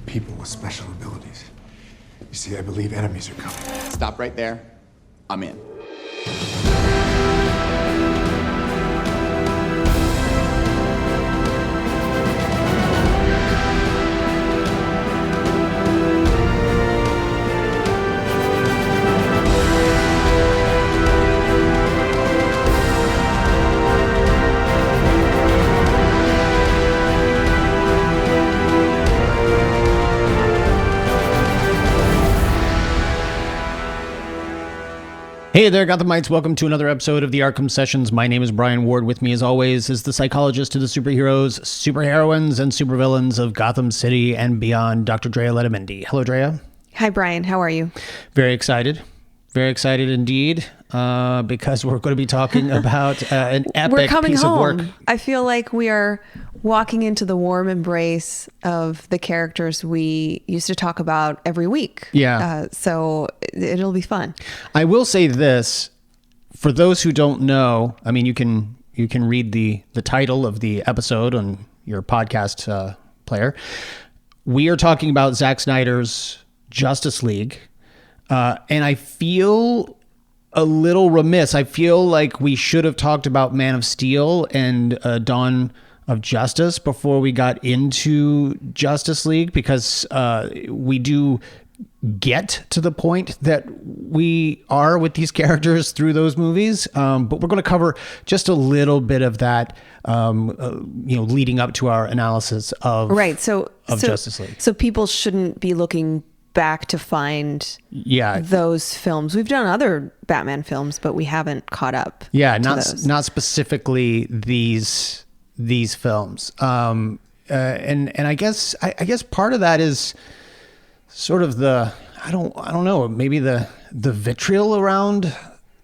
people with special abilities. You see, I believe enemies are coming. Stop right there. I'm in. Hey there, Gothamites. Welcome to another episode of the Arkham Sessions. My name is Brian Ward. With me, as always, is the psychologist to the superheroes, superheroines, and supervillains of Gotham City and beyond, Dr. Drea and Hello, Drea. Hi, Brian. How are you? Very excited. Very excited indeed, because we're going to be talking about an epic piece of work. I feel like we are walking into the warm embrace of the characters we used to talk about every week. Yeah. So it'll be fun. I will say this, for those who don't know, I mean, you can read the title of the episode on your podcast player. We are talking about Zack Snyder's Justice League. And I feel a little remiss. I feel like we should have talked about Man of Steel and Dawn of Justice before we got into Justice League, because we do get to the point that we are with these characters through those movies. But we're going to cover just a little bit of that, leading up to our analysis of Justice League. So people shouldn't be looking back to find those films. We've done other Batman films, but we haven't caught up. Yeah, to those. Not specifically these films. And I guess part of that is sort of the I don't know, maybe the vitriol around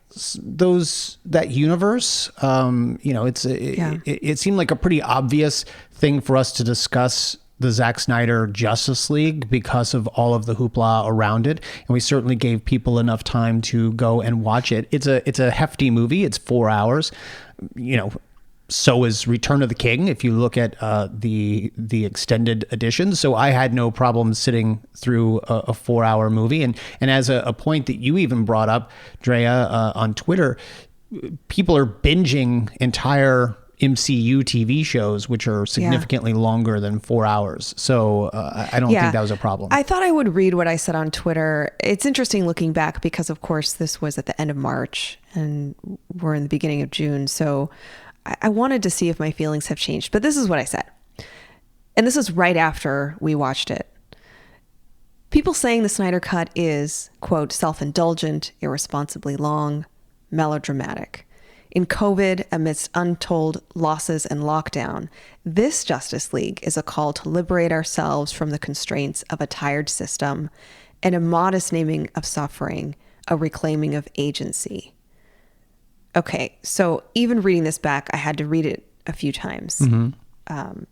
that universe. It seemed like a pretty obvious thing for us to discuss the Zack Snyder Justice League because of all of the hoopla around it. And we certainly gave people enough time to go and watch it. It's a hefty movie. It's 4 hours. So is Return of the King, if you look at the extended edition. So I had no problem sitting through a 4-hour movie. And as a point that you even brought up, Drea, on Twitter, people are binging entire MCU TV shows, which are significantly longer than 4 hours. So I don't think that was a problem. I thought I would read what I said on Twitter. It's interesting looking back because, of course, this was at the end of March and we're in the beginning of June. So I wanted to see if my feelings have changed. But this is what I said. And this is right after we watched it. People saying the Snyder Cut is, quote, self-indulgent, irresponsibly long, melodramatic. In COVID, amidst untold losses and lockdown, this Justice League is a call to liberate ourselves from the constraints of a tired system and a modest naming of suffering, a reclaiming of agency. Okay, so even reading this back, I had to read it a few times. Mm-hmm.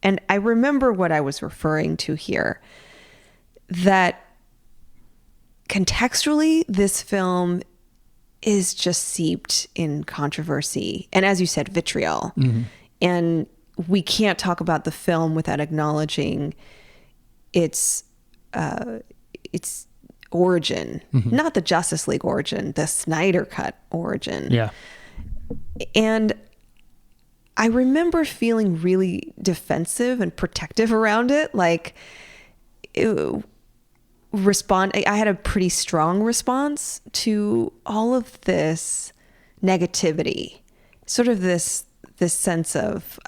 And I remember what I was referring to here, that contextually, this film is just seeped in controversy. And as you said, vitriol. Mm-hmm. And we can't talk about the film without acknowledging its origin, mm-hmm. not the Justice League origin, the Snyder Cut origin. Yeah. And I remember feeling really defensive and protective around it. Like, I had a pretty strong response to all of this negativity, sort of this sense of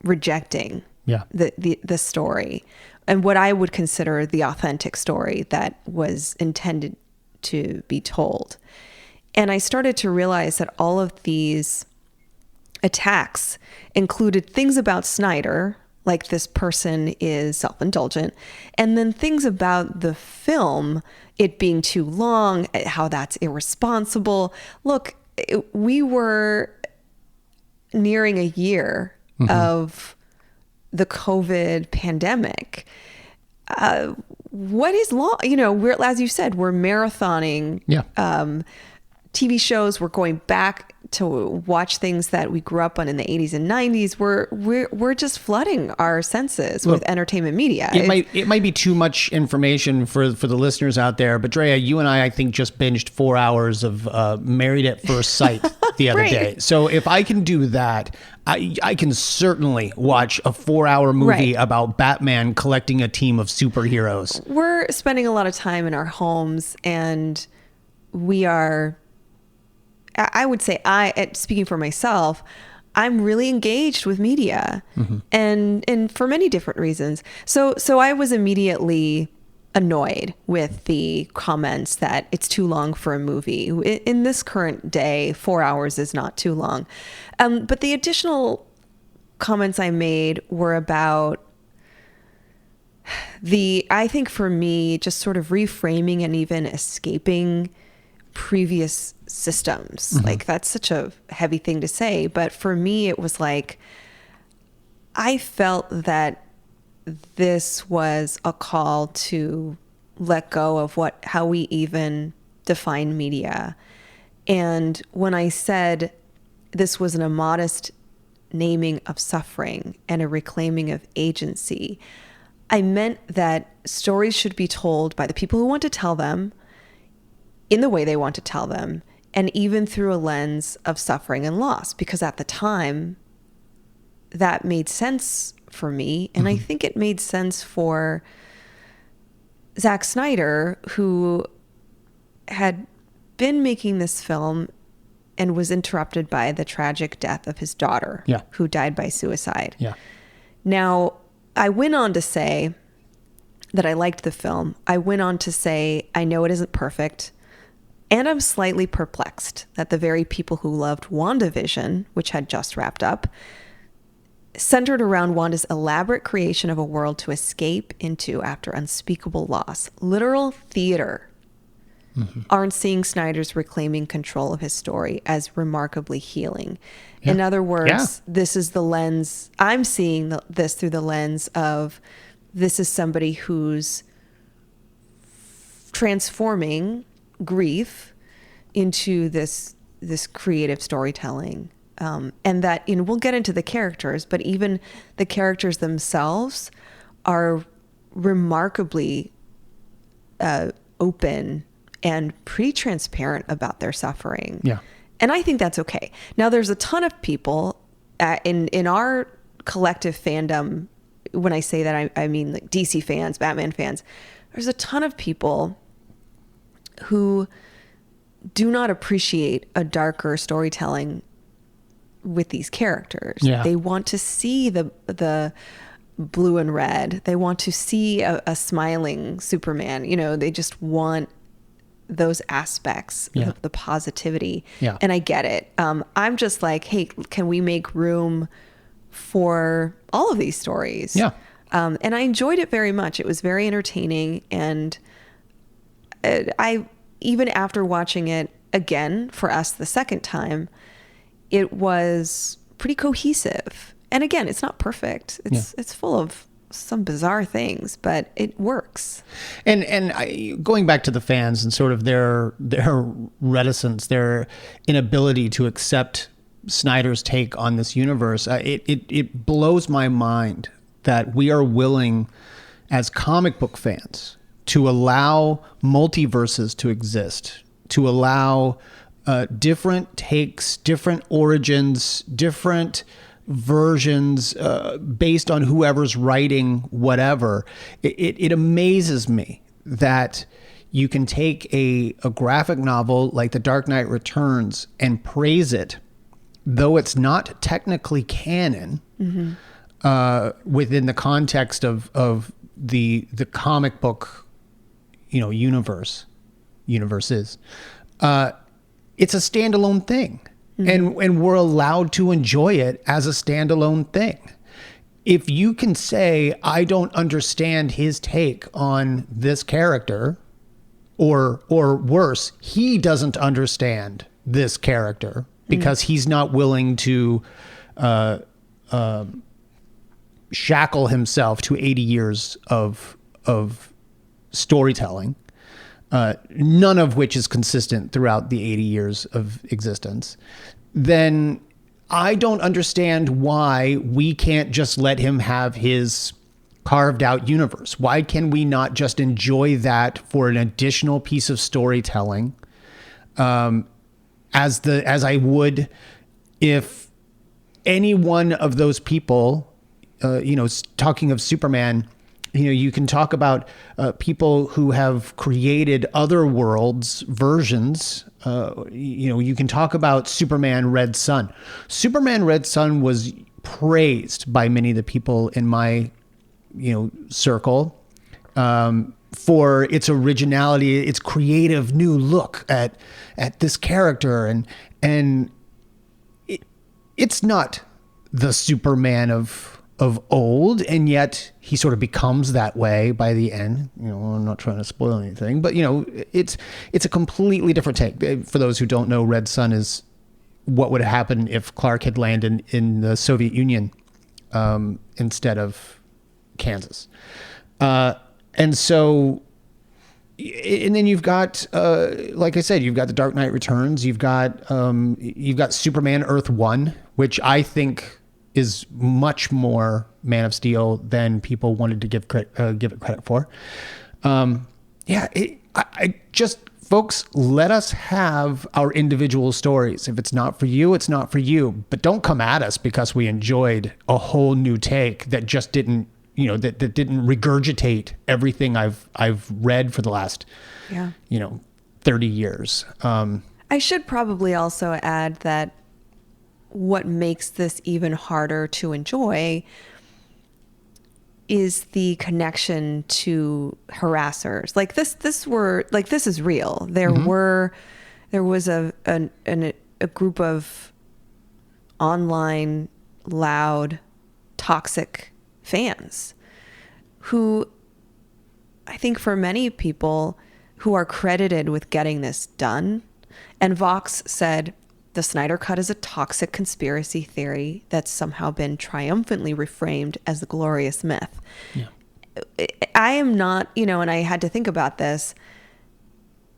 rejecting the story and what I would consider the authentic story that was intended to be told. And I started to realize that all of these attacks included things about Snyder, like this person is self-indulgent, and then things about the film, it being too long, how that's irresponsible. Look, we were nearing a year mm-hmm. of the COVID pandemic. What is long? We're, as you said, we're marathoning TV shows. We're going back to watch things that we grew up on in the 80s and 90s, we're just flooding our senses with entertainment media. It might be too much information for the listeners out there, but Drea, you and I think just binged 4 hours of Married at First Sight the other Right. day. So if I can do that, I can certainly watch a 4-hour movie Right. about Batman collecting a team of superheroes. We're spending a lot of time in our homes, and we are, I would say, speaking for myself, I'm really engaged with media, and for many different reasons. So I was immediately annoyed with the comments that it's too long for a movie. In this current day, 4 hours is not too long. But the additional comments I made were about I think for me, just sort of reframing and even escaping previous systems. Like, that's such a heavy thing to say, but for me, it was like, I felt that this was a call to let go of how we even define media. And when I said this was an immodest naming of suffering and a reclaiming of agency, I meant that stories should be told by the people who want to tell them in the way they want to tell them, and even through a lens of suffering and loss, because at the time that made sense for me. And I think it made sense for Zack Snyder, who had been making this film and was interrupted by the tragic death of his daughter, who died by suicide. Yeah. Now, I went on to say that I liked the film. I went on to say, I know it isn't perfect, and I'm slightly perplexed that the very people who loved WandaVision, which had just wrapped up, centered around Wanda's elaborate creation of a world to escape into after unspeakable loss, literal theater, aren't seeing Snyder's reclaiming control of his story as remarkably healing. Yeah. In other words, Yeah. this is the lens, I'm seeing this through the lens of, this is somebody who's transforming grief into this creative storytelling. And that, we'll get into the characters, but even the characters themselves are remarkably open and pretty transparent about their suffering. Yeah. And I think that's okay. Now, there's a ton of people in our collective fandom. When I say that, I mean like DC fans, Batman fans. There's a ton of people who do not appreciate a darker storytelling with these characters. Yeah. They want to see the blue and red. They want to see a smiling Superman. They just want those aspects of the positivity. Yeah. And I get it. I'm just like, hey, can we make room for all of these stories? Yeah. And I enjoyed it very much. It was very entertaining. And I, even after watching it again for us the second time, it was pretty cohesive. And again, it's not perfect. It's full of some bizarre things, but it works. And going back to the fans and sort of their reticence, their inability to accept Snyder's take on this universe, it blows my mind that we are willing, as comic book fans, to allow multiverses to exist, to allow different takes, different origins, different versions based on whoever's writing whatever. It amazes me that you can take a graphic novel like The Dark Knight Returns and praise it, though it's not technically canon within the context of the comic book universes. It's a standalone thing. And we're allowed to enjoy it as a standalone thing. If you can say, I don't understand his take on this character, or worse, he doesn't understand this character because he's not willing to shackle himself to 80 years of storytelling, none of which is consistent throughout the 80 years of existence. then I don't understand why we can't just let him have his carved out universe. Why can we not just enjoy that for an additional piece of storytelling, as I would if any one of those people, talking of Superman, you can talk about people who have created other worlds versions. You can talk about Superman Red Son. Superman Red Son was praised by many of the people in my circle for its originality, its creative new look at this character, and it's not the Superman of old, and yet he sort of becomes that way by the end. I'm not trying to spoil anything, but it's a completely different take. For those who don't know, Red Son is what would happen if Clark had landed in the Soviet Union instead of Kansas. And then you've got, like I said, you've got The Dark Knight Returns. You've got Superman Earth 1, which I think is much more Man of Steel than people wanted to give it credit for. Folks, let us have our individual stories. If it's not for you, it's not for you. But don't come at us because we enjoyed a whole new take that just didn't, that didn't regurgitate everything I've read for the last, 30 years. I should probably also add that what makes this even harder to enjoy is the connection to harassers. Like this is real. There was a group of online loud, toxic fans who I think for many people who are credited with getting this done. And Vox said, the Snyder Cut is a toxic conspiracy theory that's somehow been triumphantly reframed as the glorious myth. Yeah. I am not, and I had to think about this.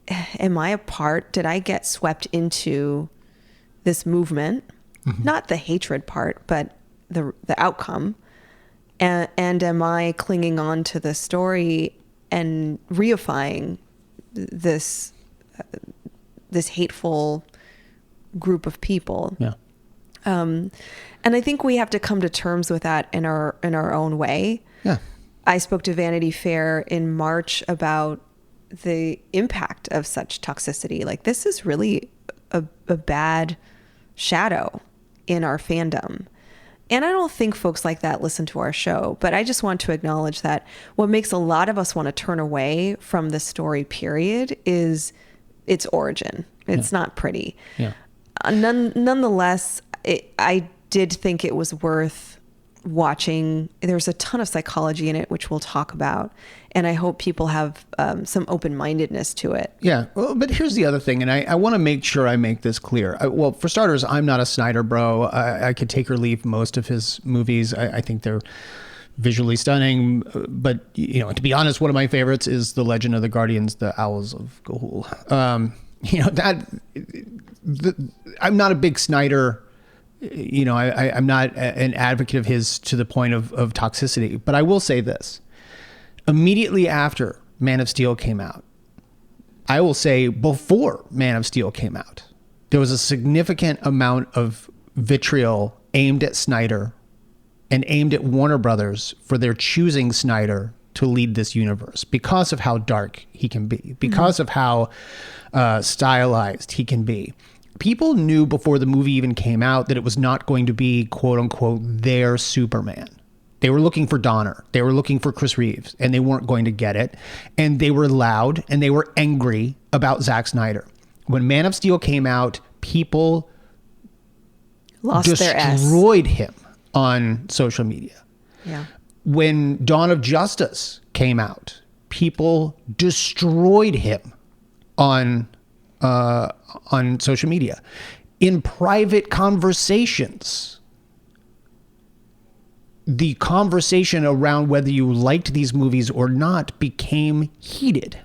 Am I a part? Did I get swept into this movement? Mm-hmm. Not the hatred part, but the outcome. And am I clinging on to the story and reifying this hateful group of people? Yeah. And I think we have to come to terms with that in our own way. Yeah. I spoke to Vanity Fair in March about the impact of such toxicity. Like, this is really a bad shadow in our fandom. And I don't think folks like that listen to our show, but I just want to acknowledge that what makes a lot of us want to turn away from the story, period, is its origin. It's not pretty. Yeah. Nonetheless, I did think it was worth watching. There's a ton of psychology in it, which we'll talk about. And I hope people have some open-mindedness to it. Yeah. Well, but here's the other thing. And I want to make sure I make this clear. Well, for starters, I'm not a Snyder bro. I could take or leave most of his movies. I think they're visually stunning. But, to be honest, one of my favorites is The Legend of the Guardians, the Owls of Ga'Hoole. I'm not a big Snyder. I'm not an advocate of his to the point of toxicity. But I will say this. Immediately after Man of Steel came out, I will say before Man of Steel came out, there was a significant amount of vitriol aimed at Snyder and aimed at Warner Brothers for their choosing Snyder to lead this universe because of how dark he can be, because of how stylized he can be. People knew before the movie even came out that it was not going to be, quote unquote, their Superman. They were looking for Donner. They were looking for Chris Reeves, and they weren't going to get it. And they were loud and they were angry about Zack Snyder. When Man of Steel came out, people destroyed him on social media. Yeah. When Dawn of Justice came out, people destroyed him on social media. In private conversations, the conversation around whether you liked these movies or not became heated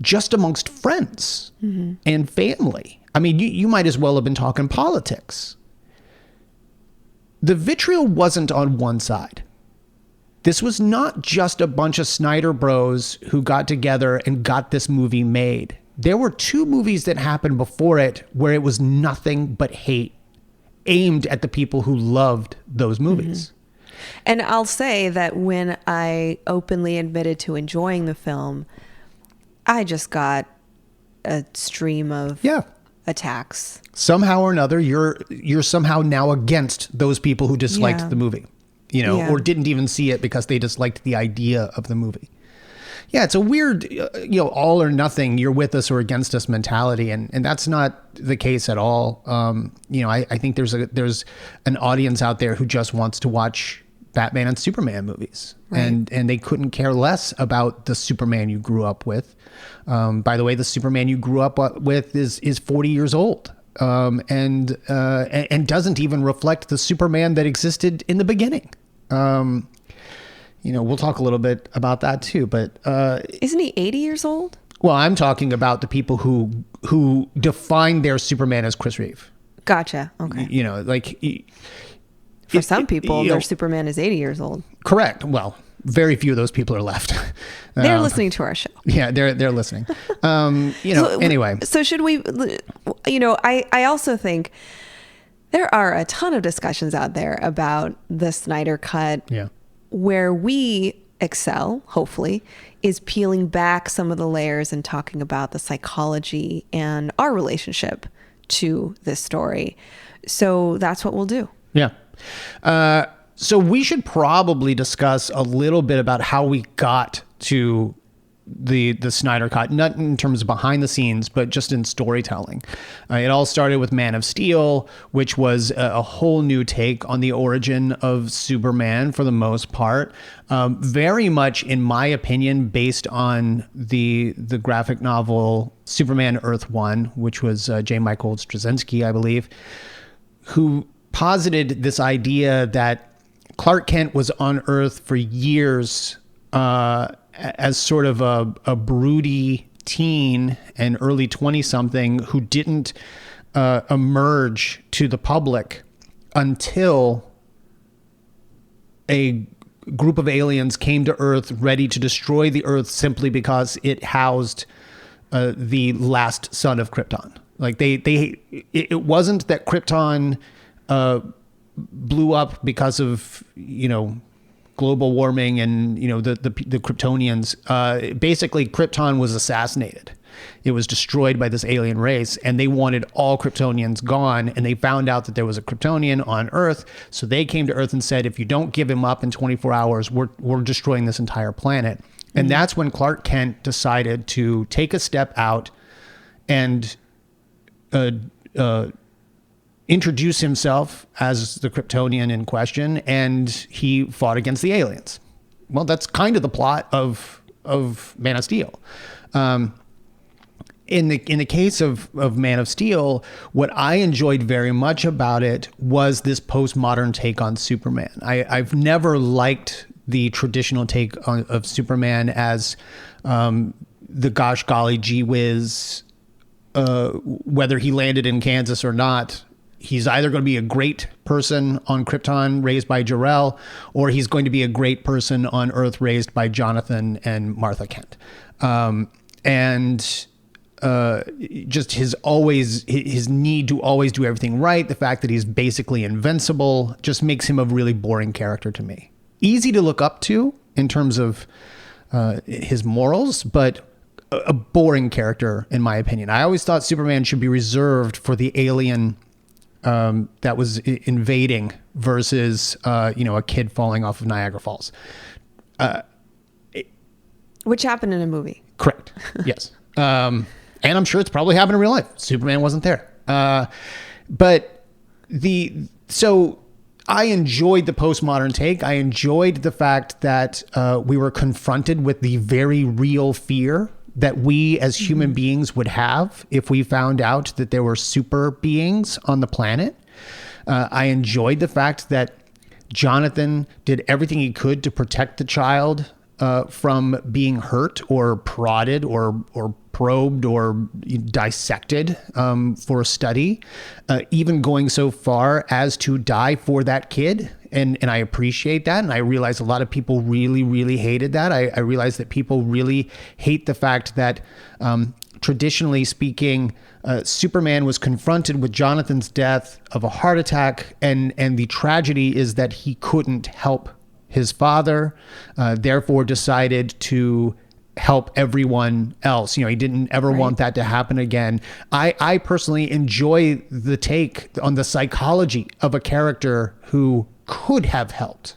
just amongst friends and family. I mean, you might as well have been talking politics. The vitriol wasn't on one side. This was not just a bunch of Snyder bros who got together and got this movie made. There were 2 movies that happened before it where it was nothing but hate aimed at the people who loved those movies. And I'll say that when I openly admitted to enjoying the film, I just got a stream of attacks. Somehow or another, you're somehow now against those people who disliked the movie, or didn't even see it because they disliked the idea of the movie. Yeah, it's a weird, all or nothing, you're with us or against us mentality, and that's not the case at all. I think there's an audience out there who just wants to watch Batman and Superman movies, right. and they couldn't care less about the Superman you grew up with. By the way, the Superman you grew up with is 40 years old, and doesn't even reflect the Superman that existed in the beginning. We'll talk a little bit about that too, but isn't he 80 years old? Well, I'm talking about the people who define their Superman as Chris Reeve. Gotcha. Okay. For some people, their Superman is 80 years old. Correct. Well, very few of those people are left. They're listening to our show. Yeah, they're listening. Anyway. So should we? I also think there are a ton of discussions out there about the Snyder Cut. Yeah. Where we excel, hopefully, is peeling back some of the layers and talking about the psychology and our relationship to this story. So that's what we'll do. Yeah. So we should probably discuss a little bit about how we got to the Snyder Cut, not in terms of behind the scenes, but just in storytelling. It all started with Man of Steel, which was a whole new take on the origin of Superman for the most part. Very much, in my opinion, based on the graphic novel Superman Earth 1, which was J. Michael Straczynski, I believe, who posited this idea that Clark Kent was on Earth for years, as sort of a broody teen and early 20-something who didn't emerge to the public until a group of aliens came to Earth ready to destroy the Earth simply because it housed the last son of Krypton. Like it wasn't that Krypton blew up because of, global warming and, the Kryptonians. Basically, Krypton was assassinated. It was destroyed by this alien race, and they wanted all Kryptonians gone, and they found out that there was a Kryptonian on Earth, so they came to Earth and said, if you don't give him up in 24 hours, we're destroying this entire planet. Mm-hmm. And that's when Clark Kent decided to take a step out and introduce himself as the Kryptonian in question, and he fought against the aliens. Well, that's kind of the plot of Man of Steel. In the case of Man of Steel, what I enjoyed very much about it was this postmodern take on Superman. I've never liked the traditional take of Superman as the gosh golly gee whiz, whether he landed in Kansas or not. He's either going to be a great person on Krypton raised by Jor-El, or he's going to be a great person on Earth raised by Jonathan and Martha Kent. Just his need to always do everything right, the fact that he's basically invincible, just makes him a really boring character to me. Easy to look up to in terms of his morals, but a boring character in my opinion. I always thought Superman should be reserved for the alien that was invading versus, a kid falling off of Niagara Falls. Which happened in a movie. Correct. Yes. And I'm sure it's probably happened in real life. Superman wasn't there. So I enjoyed the postmodern take. I enjoyed the fact that we were confronted with the very real fear that we as human beings would have if we found out that there were super beings on the planet. I enjoyed the fact that Jonathan did everything he could to protect the child from being hurt or prodded or probed or dissected for a study, even going so far as to die for that kid. And I appreciate that. And I realize a lot of people really, really hated that. I realize that people really hate the fact that traditionally speaking, Superman was confronted with Jonathan's death of a heart attack. And the tragedy is that he couldn't help his father, therefore decided to help everyone else. He didn't ever want that to happen again. I personally enjoy the take on the psychology of a character who could have helped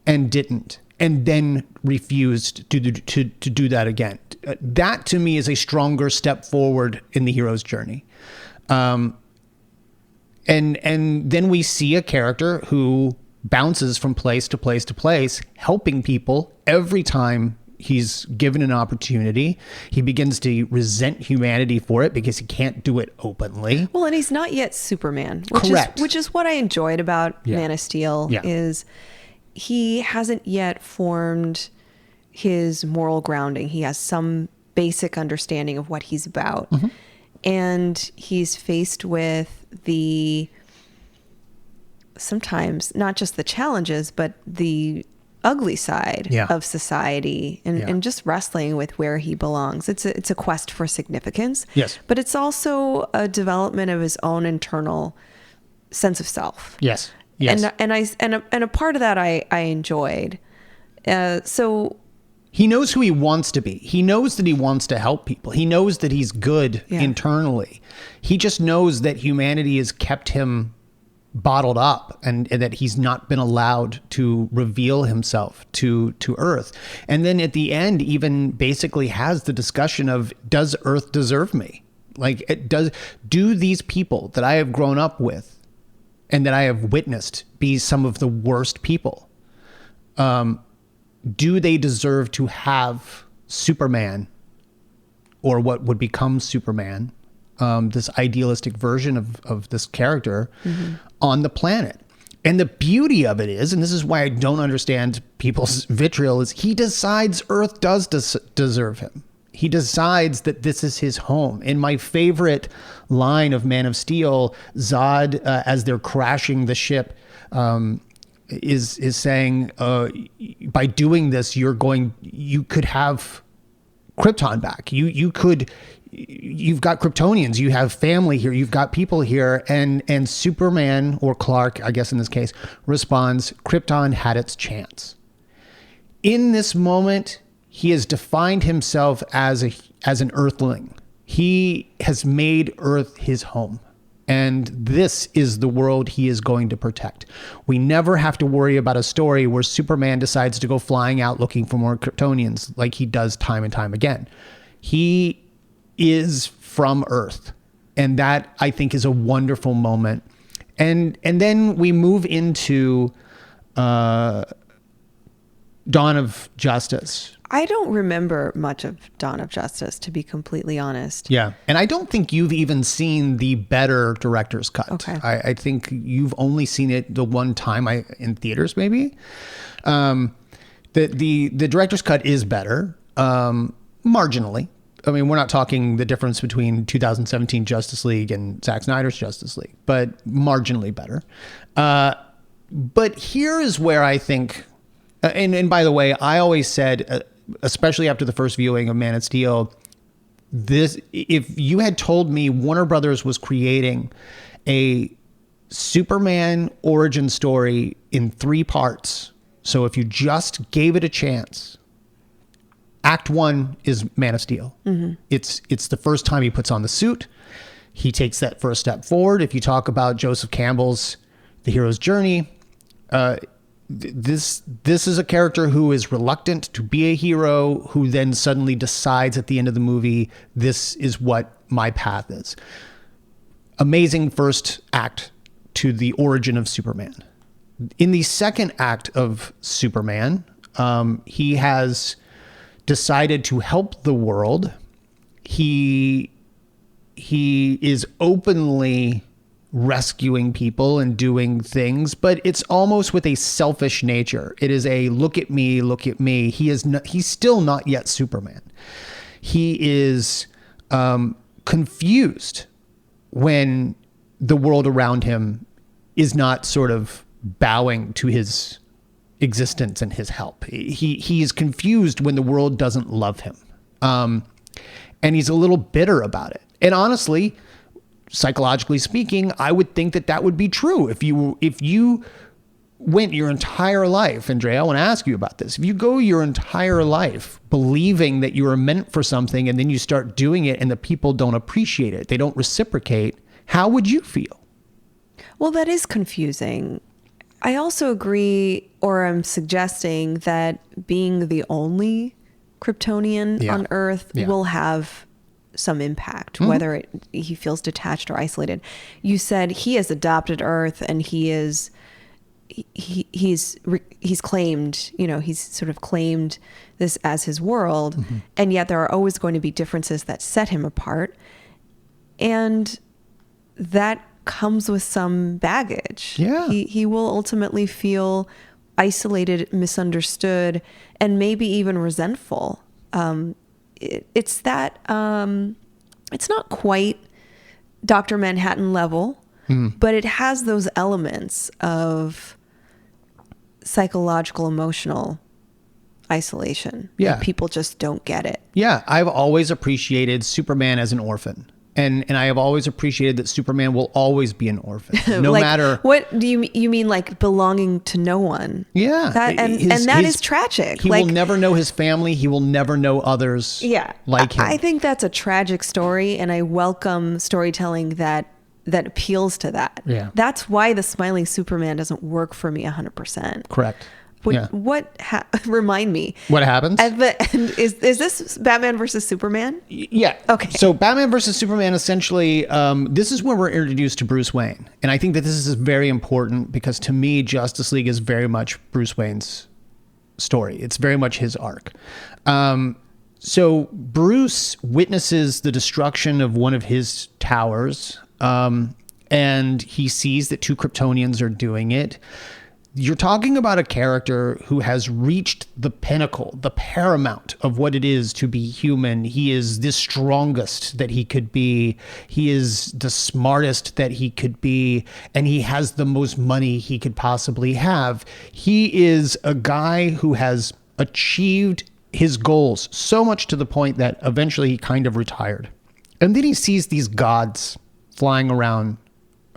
and didn't, and then refused to do that again. That to me is a stronger step forward in the hero's journey. And then we see a character who bounces from place to place to place, helping people every time he's given an opportunity. He begins to resent humanity for it because he can't do it openly. Well, and he's not yet Superman. Correct. Which is what I enjoyed about Yeah. Man of Steel, Yeah. is he hasn't yet formed his moral grounding. He has some basic understanding of what he's about. Mm-hmm. And he's faced with sometimes not just the challenges, but the ugly side Yeah. of society and, Yeah. and just wrestling with where he belongs. It's a quest for significance. Yes. But it's also a development of his own internal sense of self. Yes. Yes. And a part of that I enjoyed. So He knows who he wants to be. He knows that he wants to help people. He knows that he's good internally. He just knows that humanity has kept him bottled up and that he's not been allowed to reveal himself to Earth. And then at the end, even basically has the discussion of, does Earth deserve me? Like, do these people that I have grown up with and that I have witnessed be some of the worst people? Do they deserve to have Superman, or what would become Superman, this idealistic version of this character on the planet? And the beauty of it is, and this is why I don't understand people's vitriol, is he decides Earth does deserve him. He decides that this is his home. In my favorite line of Man of Steel, Zod, as they're crashing the ship, is saying, by doing this, you could have Krypton back. You've got Kryptonians, you have family here, you've got people here, and Superman, or Clark, I guess in this case, responds, Krypton had its chance. In this moment, he has defined himself as an Earthling. He has made Earth his home. And this is the world he is going to protect. We never have to worry about a story where Superman decides to go flying out looking for more Kryptonians like he does time and time again. He is from Earth. And that, I think, is a wonderful moment. And then we move into Dawn of Justice. I don't remember much of Dawn of Justice, to be completely honest. Yeah. And I don't think you've even seen the better director's cut. Okay. I think you've only seen it the one time in theaters, maybe. The director's cut is better, marginally. I mean, we're not talking the difference between 2017 Justice League and Zack Snyder's Justice League, but marginally better. But here is where I think, and by the way, I always said, especially after the first viewing of Man of Steel, if you had told me Warner Brothers was creating a Superman origin story in 3 parts, so if you just gave it a chance, Act 1 is Man of Steel. Mm-hmm. It's the first time he puts on the suit. He takes that first step forward. If you talk about Joseph Campbell's The Hero's Journey, this is a character who is reluctant to be a hero, who then suddenly decides at the end of the movie, this is what my path is. Amazing first act to the origin of Superman. In the second act of Superman, he has decided to help the world. He is openly rescuing people and doing things, but it's almost with a selfish nature. It is a look at me, look at me. He's still not yet Superman. He is confused when the world around him is not sort of bowing to his existence and his help. He is confused when the world doesn't love him. And he's a little bitter about it. And honestly, psychologically speaking, I would think that would be true. If you went your entire life, and Drea, I want to ask you about this. If you go your entire life believing that you are meant for something and then you start doing it and the people don't appreciate it, they don't reciprocate, how would you feel? Well, that is confusing. I also agree, or I'm suggesting that being the only Kryptonian on Earth will have some impact, whether he feels detached or isolated. You said he has adopted Earth, and he's claimed, he's sort of claimed this as his world, and yet there are always going to be differences that set him apart, and that comes with some baggage. Yeah, he will ultimately feel isolated, misunderstood, and maybe even resentful. It's that it's not quite Dr. Manhattan level, but it has those elements of psychological, emotional isolation. Yeah. People just don't get it. Yeah. I've always appreciated Superman as an orphan. And I have always appreciated that Superman will always be an orphan, no matter. What do you mean, like belonging to no one? Yeah, that is tragic. He will never know his family. He will never know others. Yeah, like him. I think that's a tragic story, and I welcome storytelling that appeals to that. Yeah, that's why the smiling Superman doesn't work for me 100%. Correct. Remind me what happens at the end. Is this Batman versus Superman? Yeah. Okay. So Batman versus Superman, essentially, this is where we're introduced to Bruce Wayne, and I think that this is very important because to me, Justice League is very much Bruce Wayne's story. It's very much his arc. So Bruce witnesses the destruction of one of his towers, and he sees that 2 Kryptonians are doing it. You're talking about a character who has reached the pinnacle, the paramount of what it is to be human. He is the strongest that he could be. He is the smartest that he could be. And he has the most money he could possibly have. He is a guy who has achieved his goals so much to the point that eventually he kind of retired. And then he sees these gods flying around,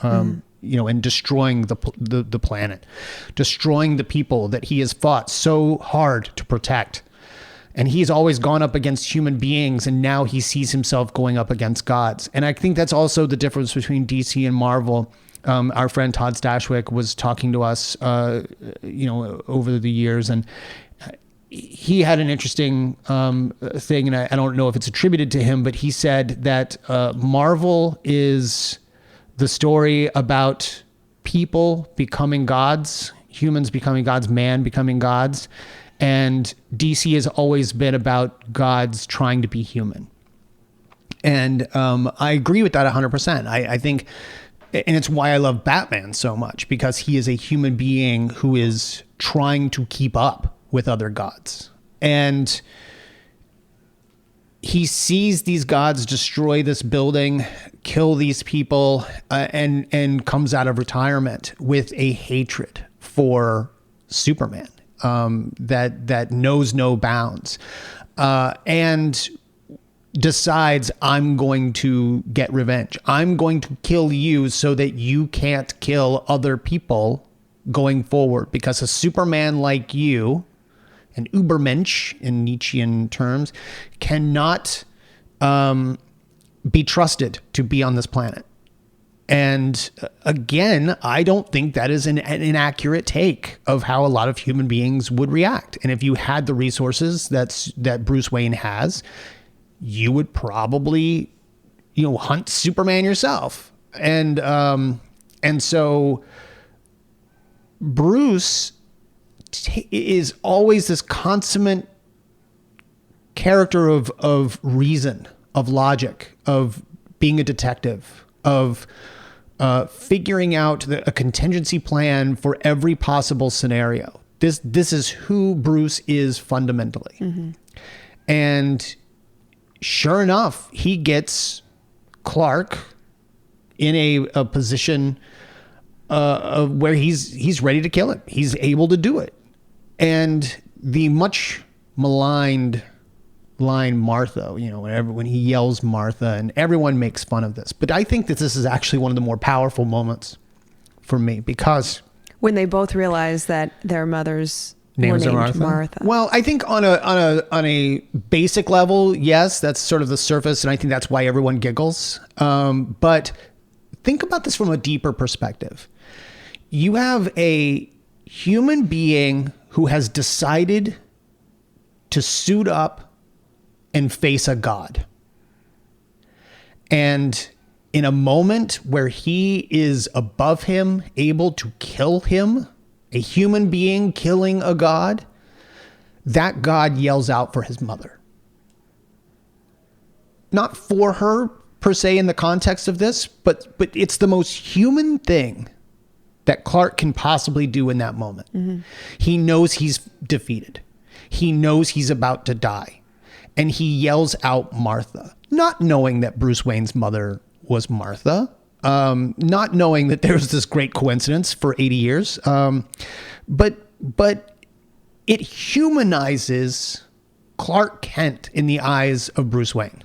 and destroying the planet, destroying the people that he has fought so hard to protect. And he's always gone up against human beings, and now he sees himself going up against gods. And I think that's also the difference between DC and Marvel. Our friend Todd Stashwick was talking to us, over the years, and he had an interesting thing, and I don't know if it's attributed to him, but he said that Marvel is the story about people becoming gods, humans becoming gods, man becoming gods. And DC has always been about gods trying to be human. And I agree with that 100%. I think, and it's why I love Batman so much, because he is a human being who is trying to keep up with other gods. And he sees these gods destroy this building, kill these people, and comes out of retirement with a hatred for Superman that knows no bounds, and decides, I'm going to get revenge. I'm going to kill you so that you can't kill other people going forward, because a Superman like you, an Übermensch in Nietzschean terms, cannot be trusted to be on this planet. And again, I don't think that is an inaccurate take of how a lot of human beings would react. And if you had the resources that Bruce Wayne has, you would probably, hunt Superman yourself. And so Bruce is always this consummate character of reason, of logic, of being a detective, of figuring out a contingency plan for every possible scenario. This is who Bruce is fundamentally. And sure enough, he gets Clark in a position where he's ready to kill him. He's able to do it. And the much maligned line Martha, when he yells Martha, and everyone makes fun of this. But I think that this is actually one of the more powerful moments for me, because when they both realize that their mothers names were are named Martha. Well, I think on a basic level, yes, that's sort of the surface, and I think that's why everyone giggles. But think about this from a deeper perspective. You have a human being who has decided to suit up and face a god. And in a moment where he is above him, able to kill him, a human being killing a god, that god yells out for his mother. Not for her per se in the context of this, but it's the most human thing that Clark can possibly do in that moment. He knows he's defeated. He knows he's about to die. And he yells out Martha, not knowing that Bruce Wayne's mother was Martha, not knowing that there was this great coincidence for 80 years. But it humanizes Clark Kent in the eyes of Bruce Wayne.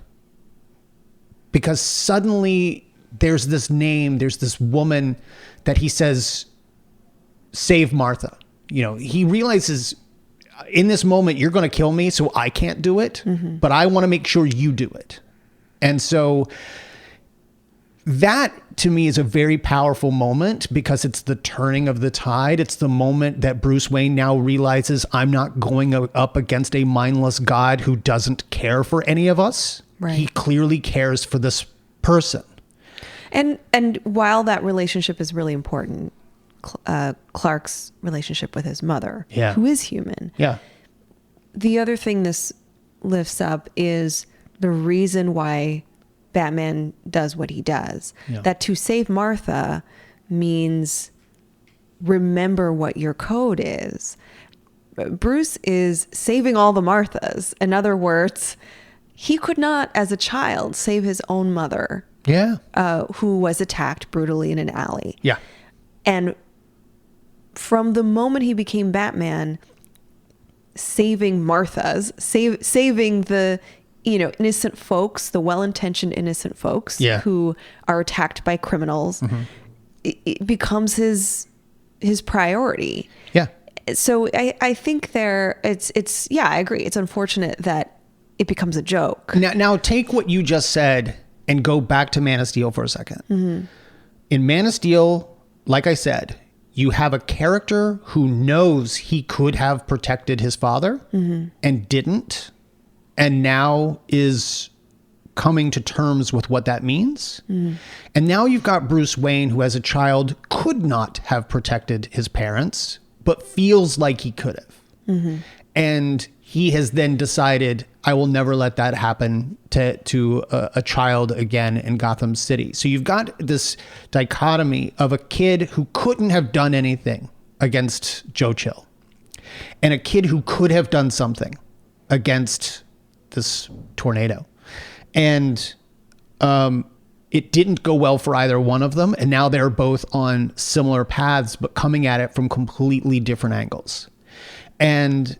Because suddenly there's this name, there's this woman that he says, save Martha. He realizes in this moment, you're going to kill me, so I can't do it, but I want to make sure you do it. And so that to me is a very powerful moment, because it's the turning of the tide. It's the moment that Bruce Wayne now realizes, I'm not going up against a mindless god who doesn't care for any of us. Right. He clearly cares for this person. And while that relationship is really important, Clark's relationship with his mother, who is human. Yeah. The other thing this lifts up is the reason why Batman does what he does. Yeah. That to save Martha means remember what your code is. Bruce is saving all the Marthas. In other words, he could not, as a child, save his own mother. Yeah. Who was attacked brutally in an alley. Yeah. And from the moment he became Batman, saving Marthas, saving the innocent folks, the well-intentioned innocent folks who are attacked by criminals, it becomes his priority. Yeah. So I think I agree. It's unfortunate that it becomes a joke. Now take what you just said and go back to Man of Steel for a second. In Man of Steel, like I said, you have a character who knows he could have protected his father and didn't, and now is coming to terms with what that means. And now you've got Bruce Wayne, who as a child could not have protected his parents, but feels like he could have. And he has then decided, I will never let that happen to a child again in Gotham City. So you've got this dichotomy of a kid who couldn't have done anything against Joe Chill, and a kid who could have done something against this tornado. And it didn't go well for either one of them. And now they're both on similar paths, but coming at it from completely different angles. And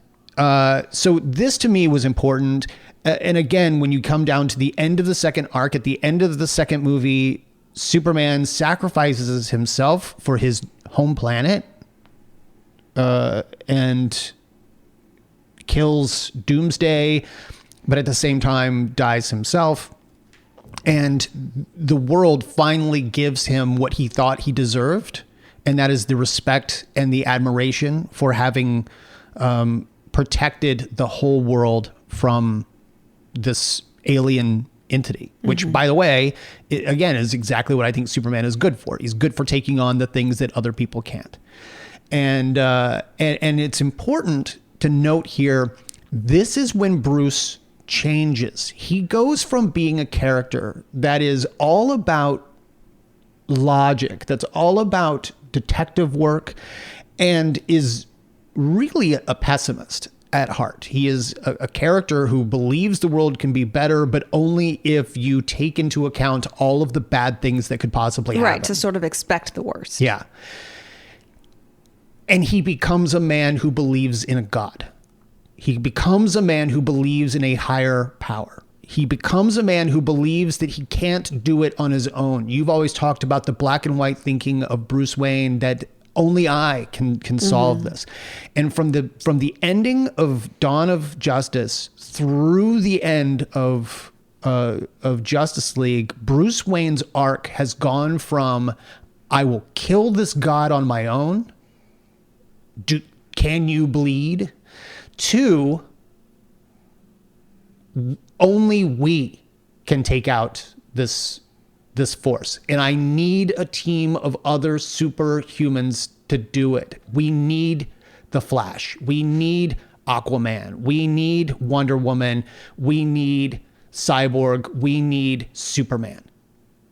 so this to me was important. And again, when you come down to the end of the second arc, at the end of the second movie, Superman sacrifices himself for his home planet and kills Doomsday, but at the same time dies himself. And the world finally gives him what he thought he deserved, and that is the respect and the admiration for having protected the whole world from this alien entity, which, by the way, again, is exactly what I think Superman is good for. He's good for taking on the things that other people can't. And it's important to note here, this is when Bruce changes. He goes from being a character that is all about logic, that's all about detective work, and is really a pessimist at heart. He is a character who believes the world can be better, but only if you take into account all of the bad things that could possibly happen. Right, to sort of expect the worst. Yeah. And he becomes a man who believes in a God. He becomes a man who believes in a higher power. He becomes a man who believes that he can't do it on his own. You've always talked about the black and white thinking of Bruce Wayne, that only I can solve this. And from the ending of Dawn of Justice through the end of Justice League, Bruce Wayne's arc has gone from, I will kill this God on my own, can you bleed, to only we can take out this force. And I need a team of other superhumans to do it. We need the Flash. We need Aquaman. We need Wonder Woman. We need Cyborg. We need Superman.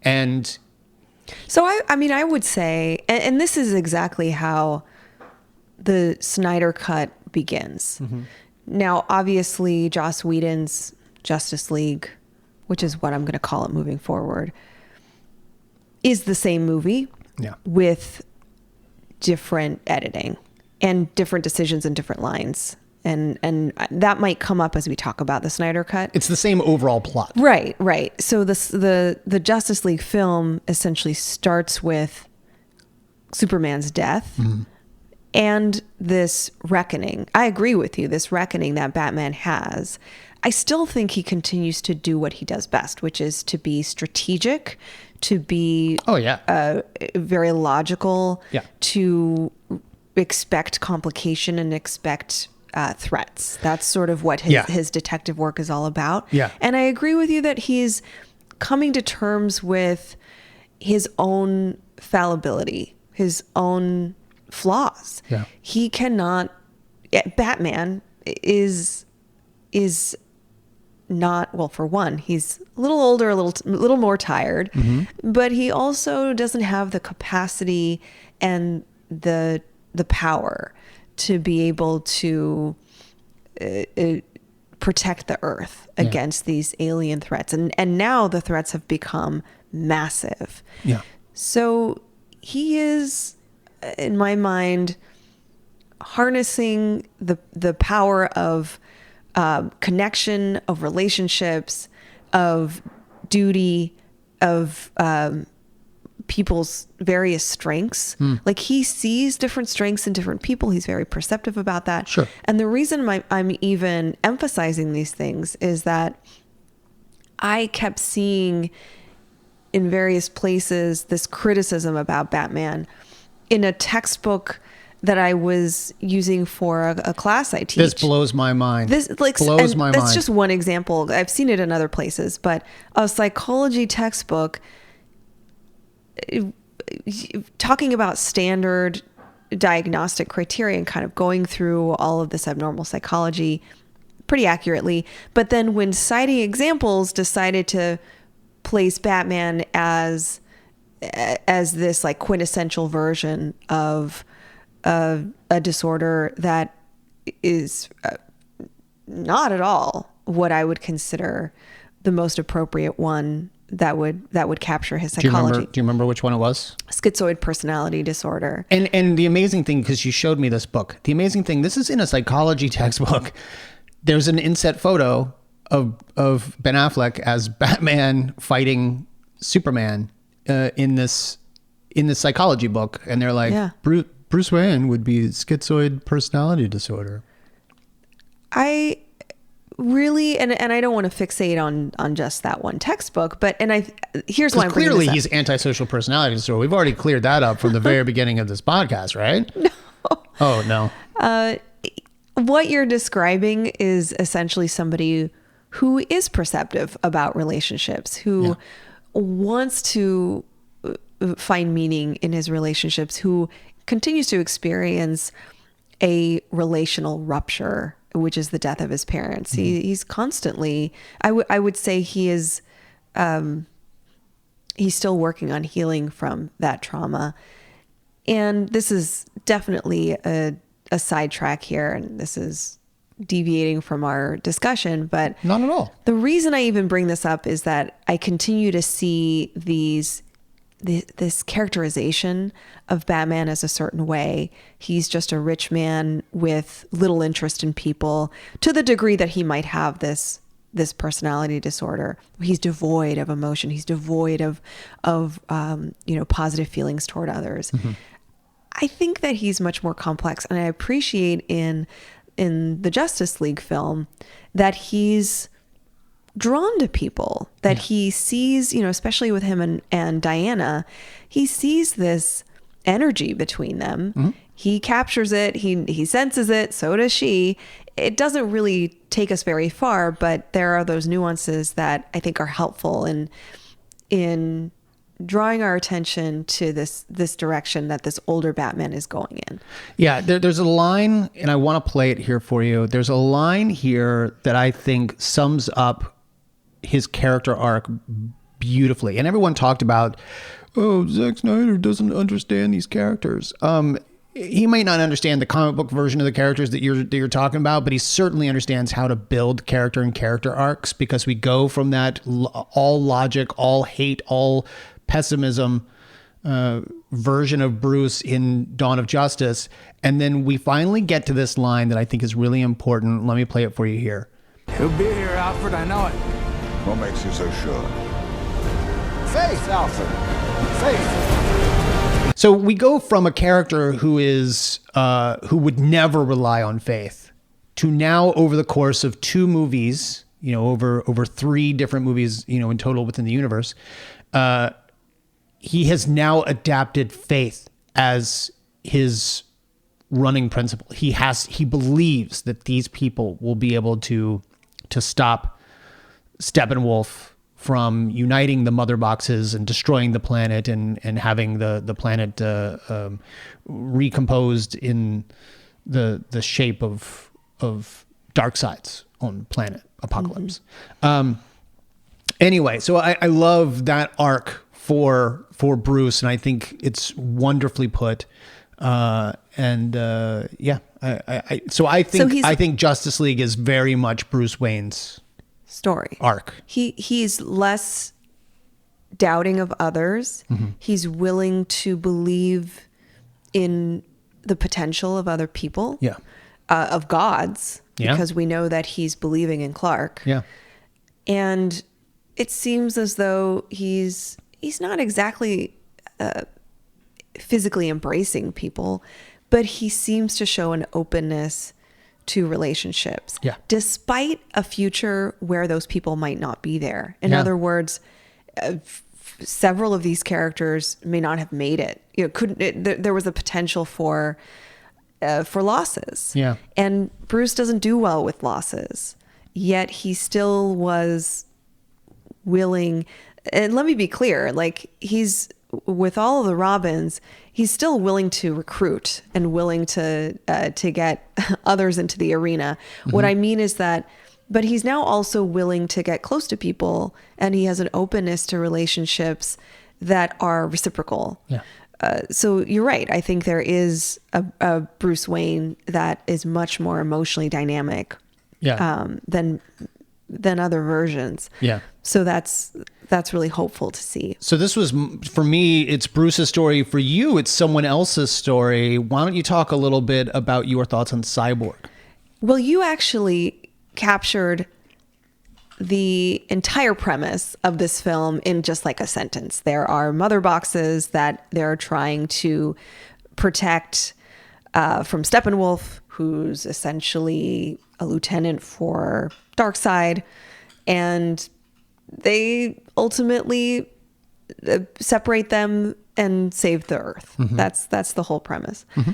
And so I would say, and this is exactly how the Snyder Cut begins. Now, obviously, Joss Whedon's Justice League, which is what I'm going to call it moving forward, is the same movie with different editing and different decisions and different lines. And that might come up as we talk about the Snyder Cut. It's the same overall plot. Right. So the Justice League film essentially starts with Superman's death and this reckoning. I agree with you, this reckoning that Batman has. I still think he continues to do what he does best, which is to be strategic, to be very logical, to expect complication and expect threats. That's sort of what his detective work is all about. Yeah. And I agree with you that he's coming to terms with his own fallibility, his own flaws. Yeah. He cannot. Batman is not, well, for one, he's a little older, a little more tired, but he also doesn't have the capacity and the power to be able to protect the Earth against these alien threats. And now the threats have become massive. Yeah. So he is, in my mind, harnessing the power of connection, of relationships, of duty, of people's various strengths. Like, he sees different strengths in different people. He's very perceptive about that. Sure. And the reason I'm even emphasizing these things is that I kept seeing in various places this criticism about Batman in a textbook that I was using for a class I teach. This blows my mind. This blows my mind. That's just one example. I've seen it in other places, but a psychology textbook talking about standard diagnostic criteria and kind of going through all of this abnormal psychology pretty accurately. But then when citing examples, decided to place Batman as this like quintessential version of a disorder that is not at all what I would consider the most appropriate one that would capture his psychology. Do you remember which one it was? Schizoid personality disorder. And the amazing thing, because you showed me this book, the amazing thing, this is in a psychology textbook. There's an inset photo of Ben Affleck as Batman fighting Superman in this psychology book, and they're like, Bruce Wayne would be schizoid personality disorder. I really, and I don't want to fixate on just that one textbook, but here's why I'm bringing clearly this up. he's antisocial personality disorder. We've already cleared that up from the very beginning of this podcast, right? No. Oh no. What you're describing is essentially somebody who is perceptive about relationships, who wants to find meaning in his relationships, who continues to experience a relational rupture, which is the death of his parents. He's constantly, I would say he is he's still working on healing from that trauma. And this is definitely a sidetrack here, and this is deviating from our discussion, but Not at all. the reason I even bring this up is that I continue to see this characterization of Batman as a certain way. He's just a rich man with little interest in people, to the degree that he might have this personality disorder. He's devoid of emotion. He's devoid of positive feelings toward others. Mm-hmm. I think that he's much more complex, and I appreciate in the Justice League film that he's drawn to people, that he sees, especially with him and Diana, he sees this energy between them. Mm-hmm. He captures it. He senses it. So does she. It doesn't really take us very far, but there are those nuances that I think are helpful in drawing our attention to this direction that this older Batman is going in. Yeah, there's a line, and I want to play it here for you. There's a line here that I think sums up his character arc beautifully. And everyone talked about, Zack Snyder doesn't understand these characters. He might not understand the comic book version of the characters that you're talking about, but he certainly understands how to build character and character arcs, because we go from that all logic, all hate, all pessimism version of Bruce in Dawn of Justice. And then we finally get to this line that I think is really important. Let me play it for you here. He'll be here, Alfred. I know it. What makes you so sure? Faith, Alfred. Faith. So we go from a character who would never rely on faith to now, over the course of 2 movies, over 3 different movies, in total within the universe, he has now adapted faith as his running principle. He believes that these people will be able to stop Steppenwolf from uniting the mother boxes and destroying the planet and having the planet recomposed in the shape of Darkseid's own planet, Apocalypse. Mm-hmm. Anyway, so I love that arc for Bruce, and I think it's wonderfully put. I think Justice League is very much Bruce Wayne's story arc. He's less doubting of others. Mm-hmm. He's willing to believe in the potential of other people. Yeah. Of gods. Yeah. Because we know that he's believing in Clark. Yeah. And it seems as though he's not exactly physically embracing people, but he seems to show an openness to relationships, despite a future where those people might not be there. In other words, several of these characters may not have made it. There was a potential for losses. Yeah. And Bruce doesn't do well with losses, yet he still was willing. And let me be clear, he's with all of the Robins, he's still willing to recruit and willing to get others into the arena. Mm-hmm. What I mean is that, but he's now also willing to get close to people, and he has an openness to relationships that are reciprocal. Yeah. So you're right. I think there is a Bruce Wayne that is much more emotionally dynamic than other versions. Yeah. So that's really hopeful to see. So this was, for me, it's Bruce's story. For you, it's someone else's story. Why don't you talk a little bit about your thoughts on Cyborg? Well, you actually captured the entire premise of this film in just like a sentence. There are mother boxes that they're trying to protect from Steppenwolf, who's essentially a lieutenant for Darkseid, and they ultimately separate them and save the Earth. Mm-hmm. That's the whole premise. Mm-hmm.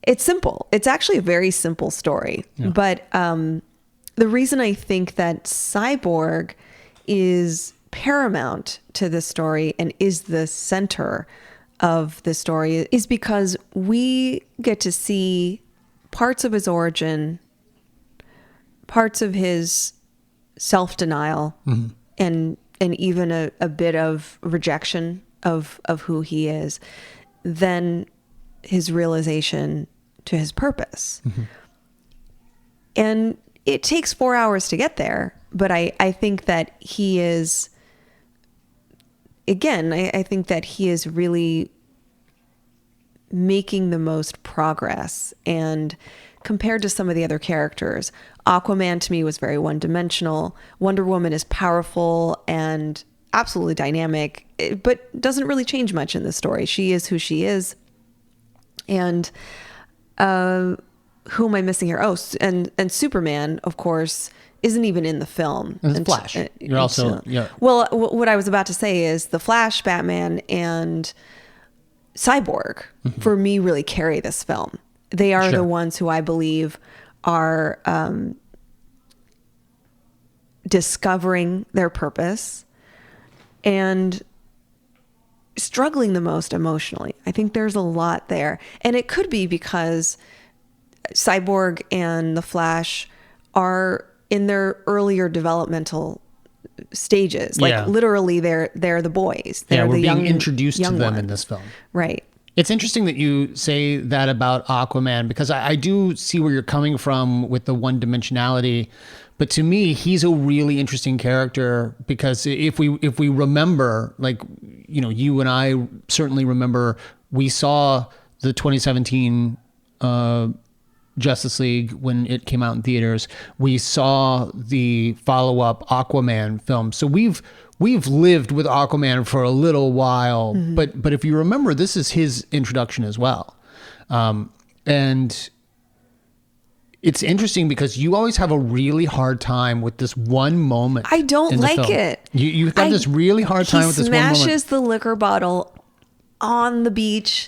It's simple. It's actually a very simple story. Yeah. But the reason I think that Cyborg is paramount to this story and is the center of the story is because we get to see parts of his origin, parts of his self-denial, mm-hmm. and and even a bit of rejection of who he is, then his realization to his purpose. And it takes 4 hours to get there, but I think that he is, again, I think that he is really making the most progress. And compared to some of the other characters, Aquaman to me was very one-dimensional. Wonder Woman is powerful and absolutely dynamic, but doesn't really change much in the story. She is who she is. And who am I missing here? Oh, and Superman, of course, isn't even in the film. And Flash. You're also, yeah. Well, what I was about to say is the Flash, Batman, and Cyborg, for me, really carry this film. They are the ones who I believe are discovering their purpose and struggling the most emotionally. I think there's a lot there. And it could be because Cyborg and the Flash are in their earlier developmental stages. Like literally they're the boys. They're we're the being young, introduced to young them one. in this film. Right. It's interesting that you say that about Aquaman, because I do see where you're coming from with the one-dimensionality. But to me, he's a really interesting character, because if we remember, like, you know, you and I certainly remember, we saw the 2017 Justice League when it came out in theaters. We saw the follow-up Aquaman film. So we've lived with Aquaman for a little while, but if you remember, this is his introduction as well. And it's interesting because you always have a really hard time with this one moment. I don't like it. You have this really hard time with this one moment. He smashes the liquor bottle on the beach.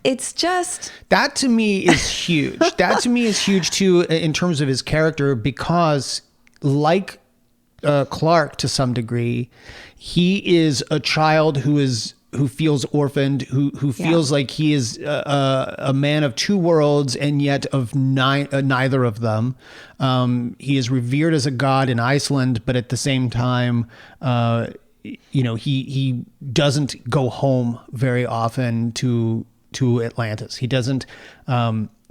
It's just... That to me is huge. That to me is huge too, in terms of his character, because like Clark to some degree, he is a child who feels orphaned, who feels like he is a man of two worlds and yet of neither of them. He is revered as a god in Iceland, but at the same time, you know, he doesn't go home very often to Atlantis. He doesn't.